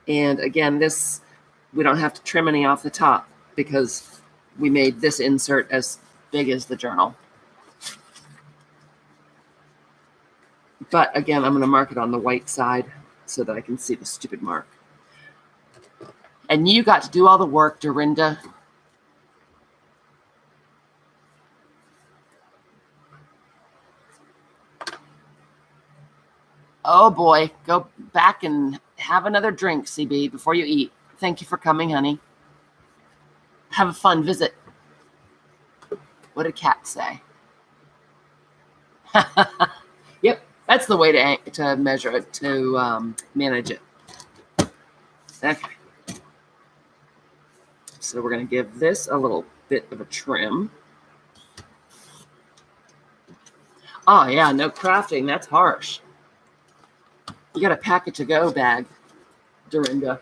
And again, this, we don't have to trim any off the top because we made this insert as big as the journal. But again, I'm going to mark it on the white side so that I can see the stupid mark. And you got to do all the work, Dorinda. Oh boy, go back and have another drink, CB, before you eat. Thank you for coming, honey. Have a fun visit. What did Kat say? Yep, that's the way to measure it, to manage it. Okay. So we're going to give this a little bit of a trim. Oh, yeah, no crafting. That's harsh. You got a pack-it-to-go bag, Dorinda.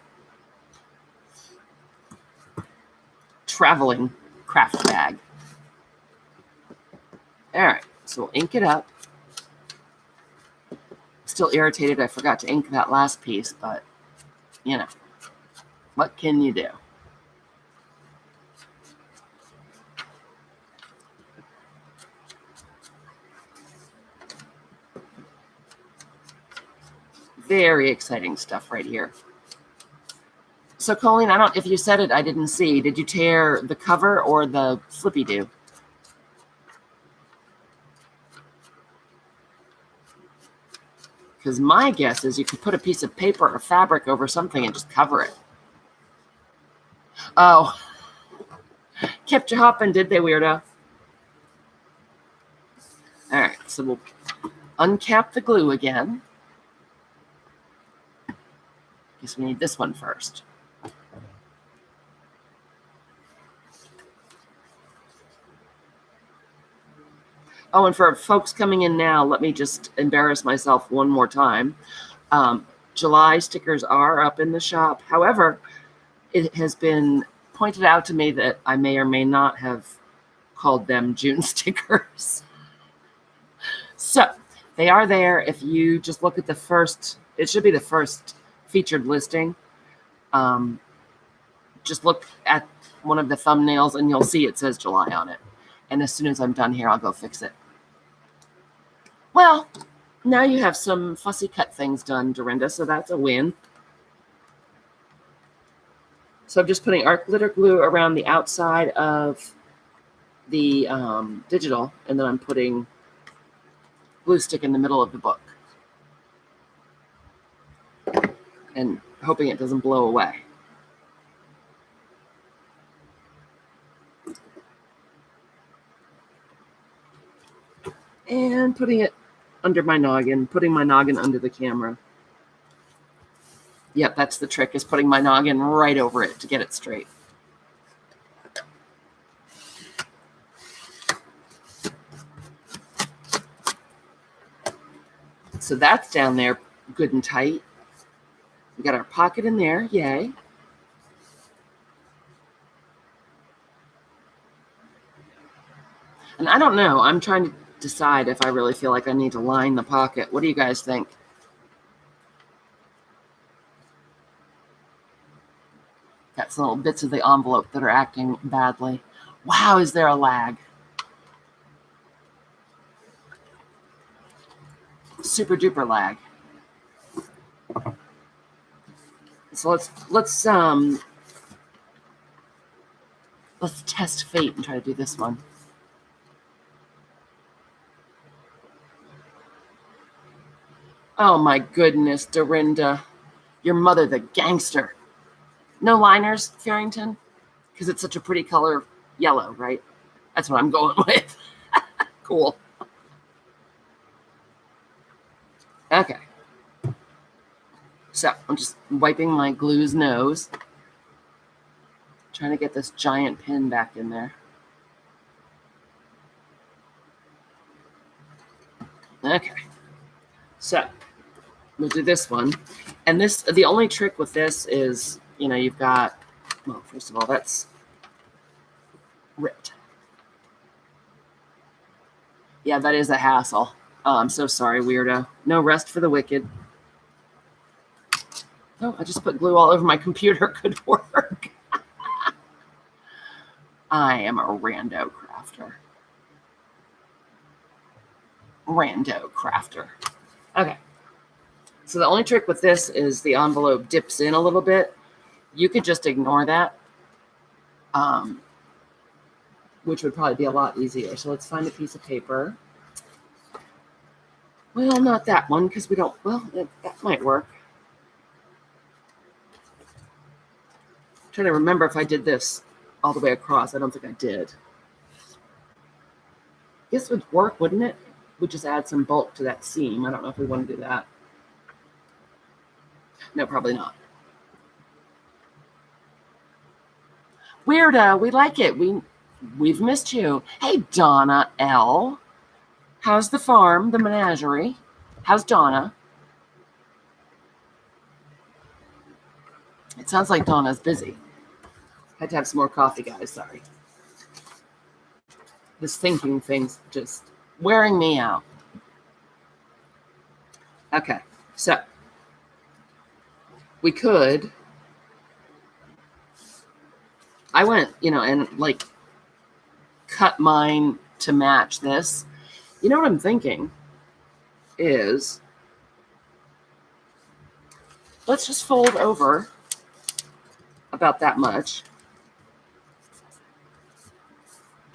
Traveling craft bag. All right, so we'll ink it up. Still irritated I forgot to ink that last piece, but, you know, what can you do? Very exciting stuff right here. So, Colleen, if you said it, I didn't see. Did you tear the cover or the Flippy do? Because my guess is you could put a piece of paper or fabric over something and just cover it. Oh, kept you hopping, did they, weirdo? All right, so we'll uncap the glue again. Guess we need this one first. Oh, and for folks coming in now, let me just embarrass myself one more time. July stickers are up in the shop. However, it has been pointed out to me that I may or may not have called them June stickers. So they are there. If you just look at the first, it should be the first featured listing. Just look at one of the thumbnails and you'll see it says July on it. And as soon as I'm done here, I'll go fix it. Well, now you have some fussy cut things done, Dorinda, so that's a win. So I'm just putting art glitter glue around the outside of the digital, and then I'm putting glue stick in the middle of the book. And hoping it doesn't blow away. and putting it under my noggin, putting my noggin under the camera. Yep, that's the trick, is putting my noggin right over it to get it straight. So that's down there good and tight. We got our pocket in there, yay. And I don't know, I'm trying to decide if I really feel like I need to line the pocket. What do you guys think? Got some little bits of the envelope that are acting badly. Wow, is there a lag? Super duper lag. So let's test fate and try to do this one. Oh my goodness, Dorinda, your mother, the gangster. No liners, Farrington, because it's such a pretty color, yellow, right? That's what I'm going with. Cool. Okay. So I'm just wiping my glue's nose, trying to get this giant pin back in there. Okay. So we'll do this one. And this, the only trick with this is, you know, you've got, well, first of all, that's ripped. Yeah, that is a hassle. Oh, I'm so sorry, weirdo. No rest for the wicked. Oh, I just put glue all over my computer. Good work. I am a rando crafter. Rando crafter. Okay. So the only trick with this is the envelope dips in a little bit. You could just ignore that, which would probably be a lot easier. So let's find a piece of paper. Well, not that one, because we don't, well, that might work. I'm trying to remember if I did this all the way across. I don't think I did. This would work, wouldn't it? We'd just add some bulk to that seam. I don't know if we want to do that. No, probably not. Weirdo, we like it. We've missed you. Hey, Donna L. How's the farm, the menagerie? How's Donna? It sounds like Donna's busy. Had to have some more coffee, guys. Sorry. This thinking thing's just wearing me out. Okay, so we could. I went, you know, and like cut mine to match this. You know what I'm thinking is, let's just fold over about that much.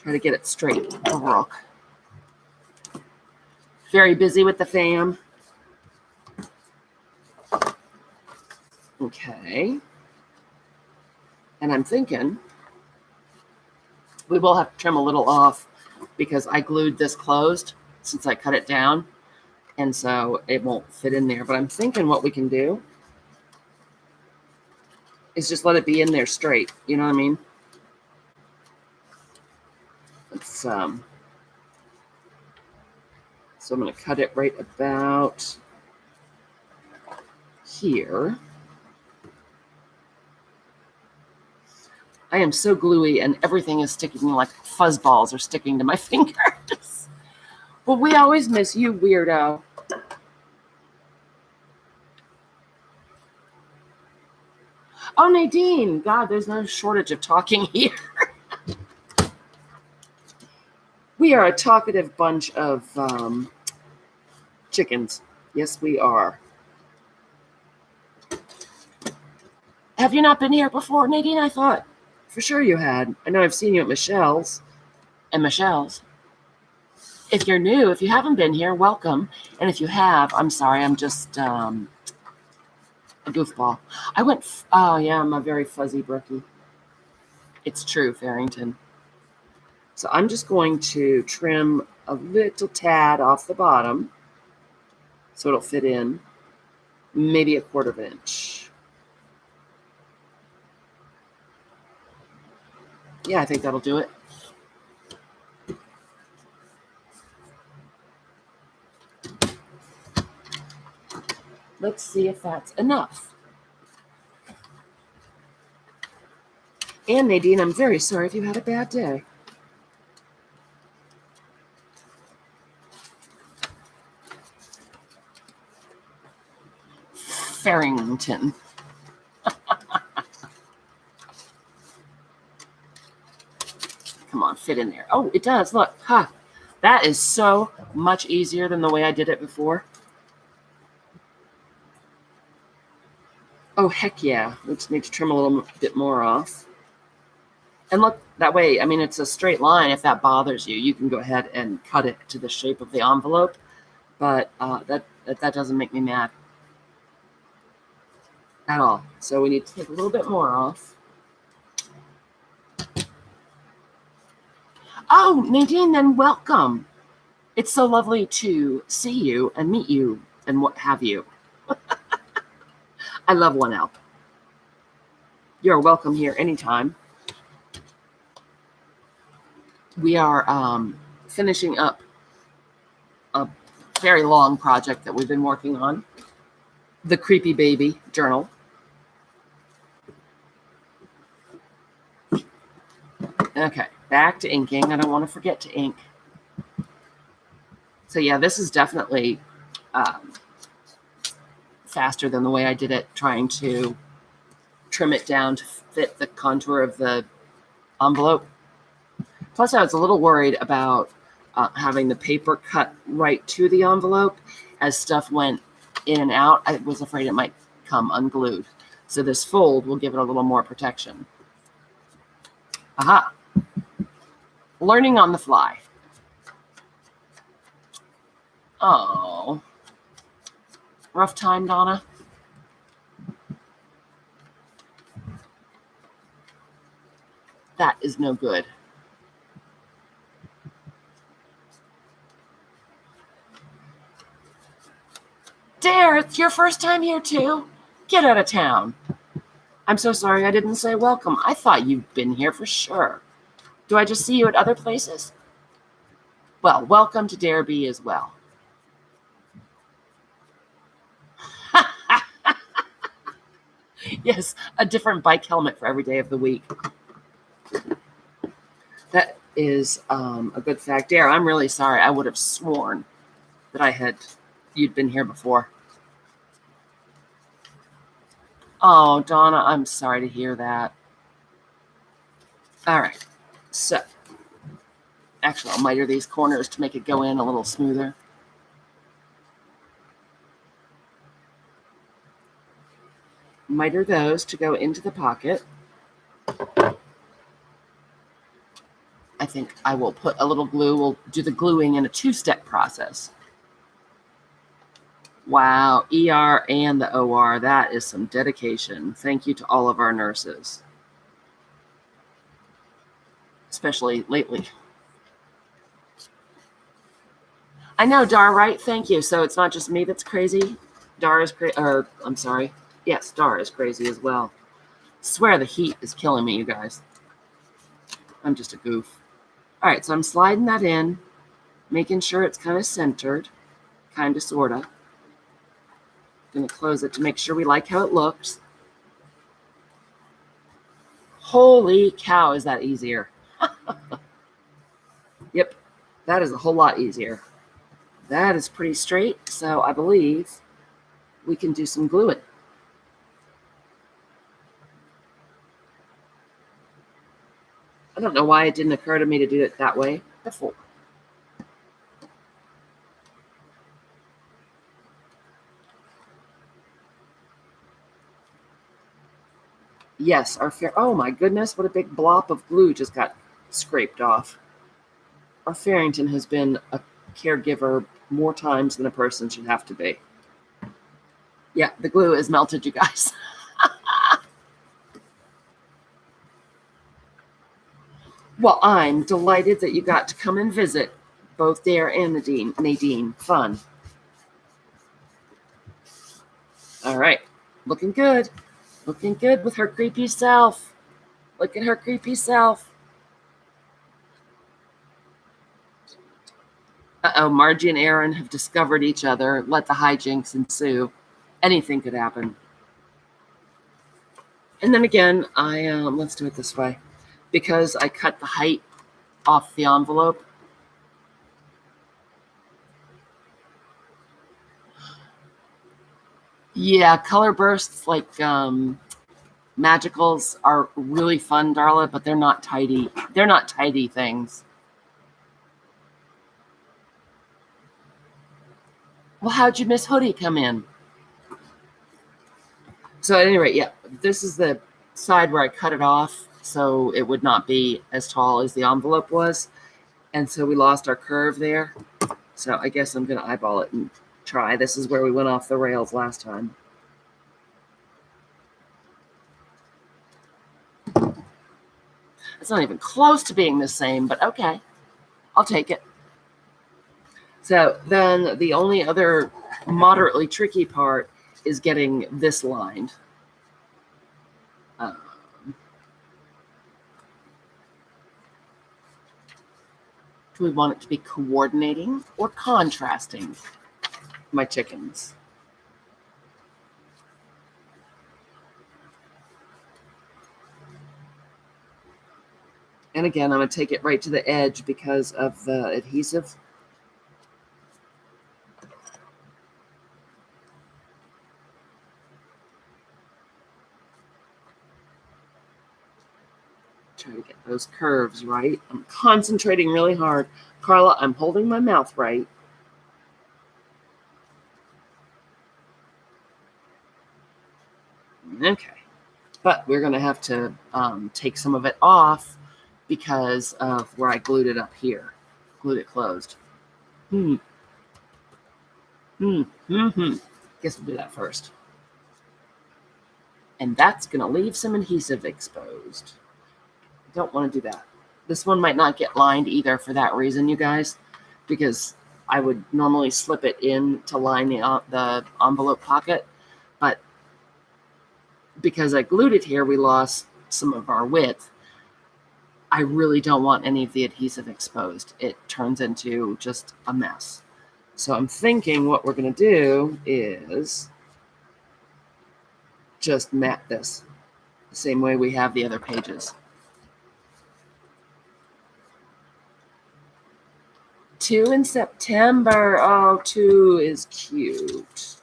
Try to get it straight. Oh, Rook. Very busy with the fam. Okay. And I'm thinking we will have to trim a little off because I glued this closed since I cut it down. And so it won't fit in there. But I'm thinking what we can do is just let it be in there straight. You know what I mean? Let's, so I'm going to cut it right about here. I am so gluey and everything is sticking like fuzzballs are sticking to my fingers. Well, we always miss you, weirdo. Oh, Nadine. God, there's no shortage of talking here. We are a talkative bunch of chickens. Yes, we are. Have you not been here before, Nadine? I thought for sure you had. I know I've seen you at Michelle's and Michelle's. If you're new, if you haven't been here, welcome. And if you have, I'm sorry, I'm just a goofball. Oh yeah, I'm a very fuzzy brookie. It's true, Farrington. So I'm just going to trim a little tad off the bottom so it'll fit in, maybe 1/4 of an inch. Yeah, I think that'll do it. Let's see if that's enough. And Nadine, I'm very sorry if you had a bad day. Farrington. Come on, fit in there. Oh, it does. Look. Huh. That is so much easier than the way I did it before. Oh, heck yeah. We just need to trim a little bit more off. And look, that way, I mean, it's a straight line. If that bothers you, you can go ahead and cut it to the shape of the envelope. But that doesn't make me mad at all. So we need to take a little bit more off. Oh, Nadine, then welcome. It's so lovely to see you and meet you and what have you. I love 1L. You're welcome here anytime. We are finishing up a very long project that we've been working on, the Creepy Baby Journal. Okay, back to inking. I don't want to forget to ink. So yeah, this is definitely faster than the way I did it, trying to trim it down to fit the contour of the envelope. Plus, I was a little worried about having the paper cut right to the envelope. As stuff went in and out, I was afraid it might come unglued. So this fold will give it a little more protection. Aha. Learning on the fly. Oh. Rough time, Donna? That is no good. Dare, it's your first time here too? Get out of town. I'm so sorry I didn't say welcome. I thought you'd been here for sure. Do I just see you at other places? Well, welcome to Dare B as well. Yes, a different bike helmet for every day of the week. That is a good fact. Dare, I'm really sorry. I would have sworn that you'd been here before. Oh, Donna, I'm sorry to hear that. All right, so actually I'll miter these corners to make it go in a little smoother. Miter those to go into the pocket. I think I will put a little glue. We'll do the gluing in a 2-step process. Wow, ER and the OR, that is some dedication. Thank you to all of our nurses, especially lately. I know, Dar, right? Thank you. So it's not just me that's crazy. Dar is crazy, or I'm sorry. Yes, Dar is crazy as well. Swear the heat is killing me, you guys. I'm just a goof. All right, so I'm sliding that in, making sure it's kind of centered, kind of, sort of. Going to close it to make sure we like how it looks. Holy cow, is that easier? Yep, that is a whole lot easier. That is pretty straight, so I believe we can do some gluing. I don't know why it didn't occur to me to do it that way before. Yes, oh my goodness, what a big blob of glue just got scraped off. Our Farrington has been a caregiver more times than a person should have to be. Yeah, the glue is melted, you guys. Well, I'm delighted that you got to come and visit, Both Dare and Nadine. Fun. All right. Looking good. Looking good with her creepy self. Look at her creepy self. Uh-oh, Margie and Aaron have discovered each other. Let the hijinks ensue. Anything could happen. And then again, let's do it this way. Because I cut the height off the envelope, yeah, color bursts like magicals are really fun, Darla, but they're not tidy. They're not tidy things. Well, how'd you miss Hoodie come in? So at any rate, yeah, this is the side where I cut it off so it would not be as tall as the envelope was. And so we lost our curve there. So I guess I'm going to eyeball it and try. This is where we went off the rails last time. It's not even close to being the same, but okay. I'll take it. So then the only other moderately tricky part is getting this lined. Do we want it to be coordinating or contrasting my chickens? And again, I'm going to take it right to the edge because of the adhesive. Try to get those curves right. I'm concentrating really hard. Carla, I'm holding my mouth right. Okay. But we're going to have to take some of it off because of where I glued it up here. Glued it closed. Guess we'll do that first. And that's going to leave some adhesive exposed. Don't want to do that. This one might not get lined either for that reason, you guys, because I would normally slip it in to line the envelope pocket, but because I glued it here, we lost some of our width. I really don't want any of the adhesive exposed. It turns into just a mess. So I'm thinking what we're going to do is just mat this the same way we have the other pages. 2 in September. Oh, 2 is cute.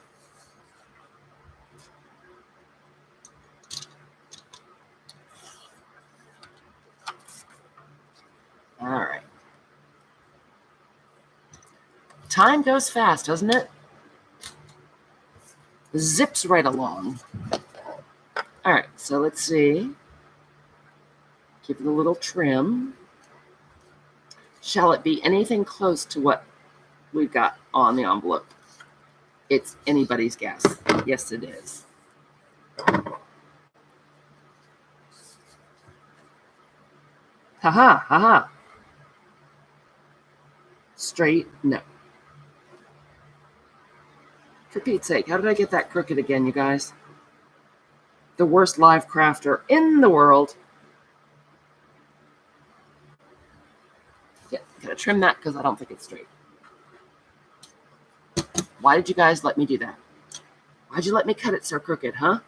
All right. Time goes fast, doesn't it? Zips right along. All right, so let's see. Give it a little trim. Shall it be anything close to what we've got on the envelope? It's anybody's guess. Yes, it is. Ha ha. Straight? No. For Pete's sake, how did I get that crooked again, you guys? The worst live crafter in the world. Yeah, gotta trim that because I don't think it's straight. Why did you guys let me do that? Why'd you let me cut it so crooked, huh?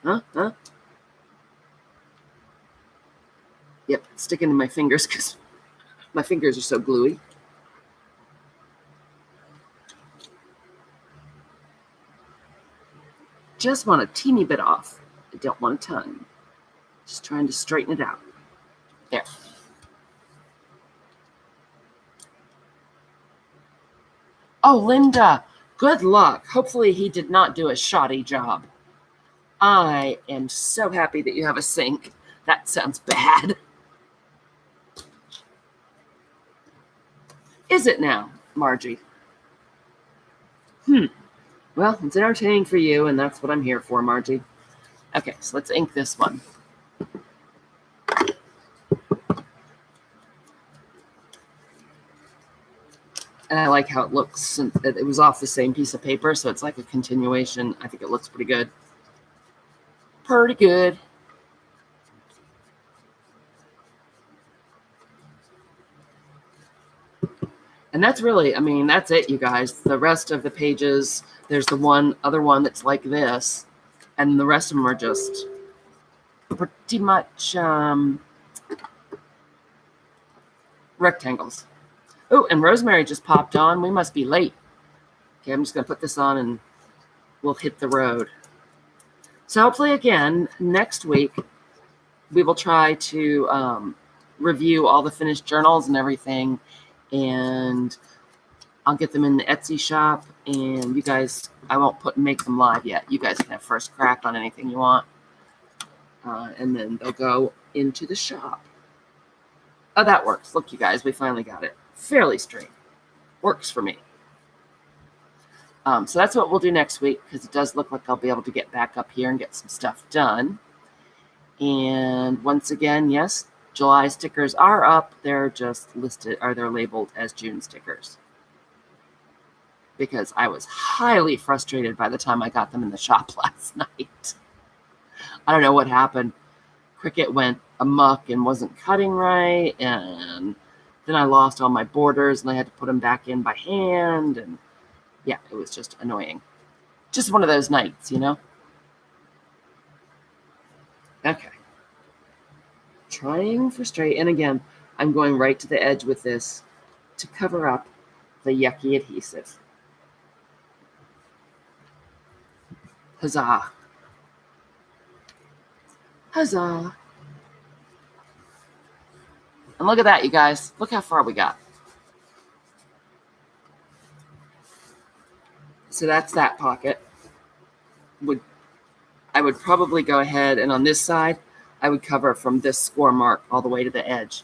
Yep, it's sticking to my fingers because my fingers are so gluey. Just want a teeny bit off. I don't want a ton. Just trying to straighten it out. There. Oh, Linda, good luck. Hopefully he did not do a shoddy job. I am so happy that you have a sink. That sounds bad. Is it now, Margie? Well, it's entertaining for you, and that's what I'm here for, Margie. Okay, so let's ink this one. And I like how it looks. It was off the same piece of paper, so it's like a continuation. I think it looks pretty good. Pretty good. And that's really, I mean, that's it, you guys. The rest of the pages, there's the other one that's like this, and the rest of them are just pretty much rectangles. Oh, and Rosemary just popped on. We must be late. Okay, I'm just going to put this on and we'll hit the road. So hopefully, again, next week, we will try to review all the finished journals and everything, and I'll get them in the Etsy shop, and you guys, I won't make them live yet. You guys can have first crack on anything you want, and then they'll go into the shop. Oh, that works. Look, you guys, we finally got it. Fairly straight. Works for me. So that's what we'll do next week, because it does look like I'll be able to get back up here and get some stuff done. And once again, yes, July stickers are up. They're just listed, or they're labeled as June stickers, because I was highly frustrated by the time I got them in the shop last night. I don't know what happened. Cricut went amok and wasn't cutting right, and then I lost all my borders and I had to put them back in by hand, and yeah, it was just annoying. Just one of those nights, you know? Okay. Trying for straight, and again, I'm going right to the edge with this to cover up the yucky adhesive. Huzzah. Huzzah. And look at that, you guys. Look how far we got. So that's that pocket. I would probably go ahead, and on this side, I would cover from this score mark all the way to the edge.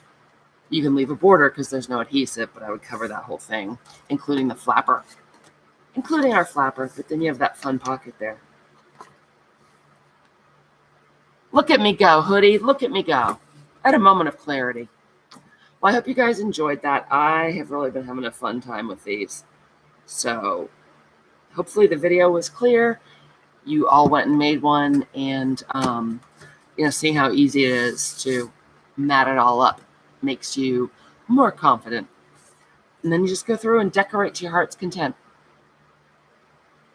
You can leave a border because there's no adhesive, but I would cover that whole thing, including the flapper. Including our flapper, but then you have that fun pocket there. Look at me go, hoodie. Look at me go. I had a moment of clarity. Well, I hope you guys enjoyed that. I have really been having a fun time with these. So hopefully the video was clear. You all went and made one, and seeing how easy it is to mat it all up makes you more confident. And then you just go through and decorate to your heart's content.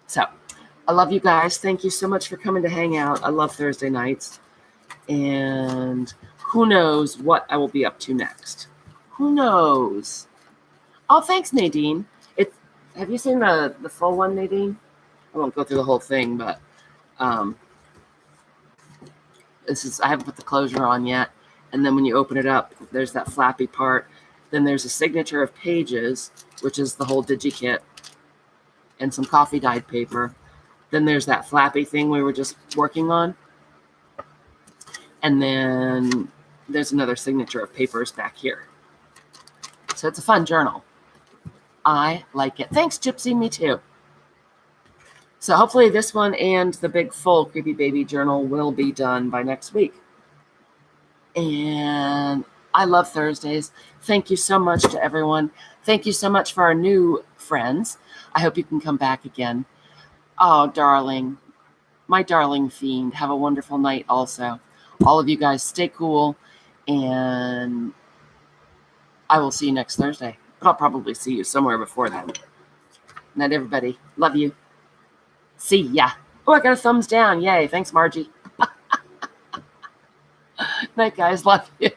So I love you guys. Thank you so much for coming to hang out. I love Thursday nights. And who knows what I will be up to next. Who knows? Oh, thanks, Nadine. Have you seen the full one, Nadine? I won't go through the whole thing, but I haven't put the closure on yet. And then when you open it up, there's that flappy part. Then there's a signature of pages, which is the whole DigiKit, and some coffee dyed paper. Then there's that flappy thing we were just working on. And then there's another signature of papers back here. So it's a fun journal. I like it. Thanks, Gypsy. Me too. So hopefully this one and the big full Creepy Baby journal will be done by next week. And I love Thursdays. Thank you so much to everyone. Thank you so much for our new friends. I hope you can come back again. Oh, darling. My darling fiend. Have a wonderful night also. All of you guys stay cool, and I will see you next Thursday. But I'll probably see you somewhere before then. Night, everybody. Love you. See ya. Oh, I got a thumbs down. Yay. Thanks, Margie. Night, guys. Love you.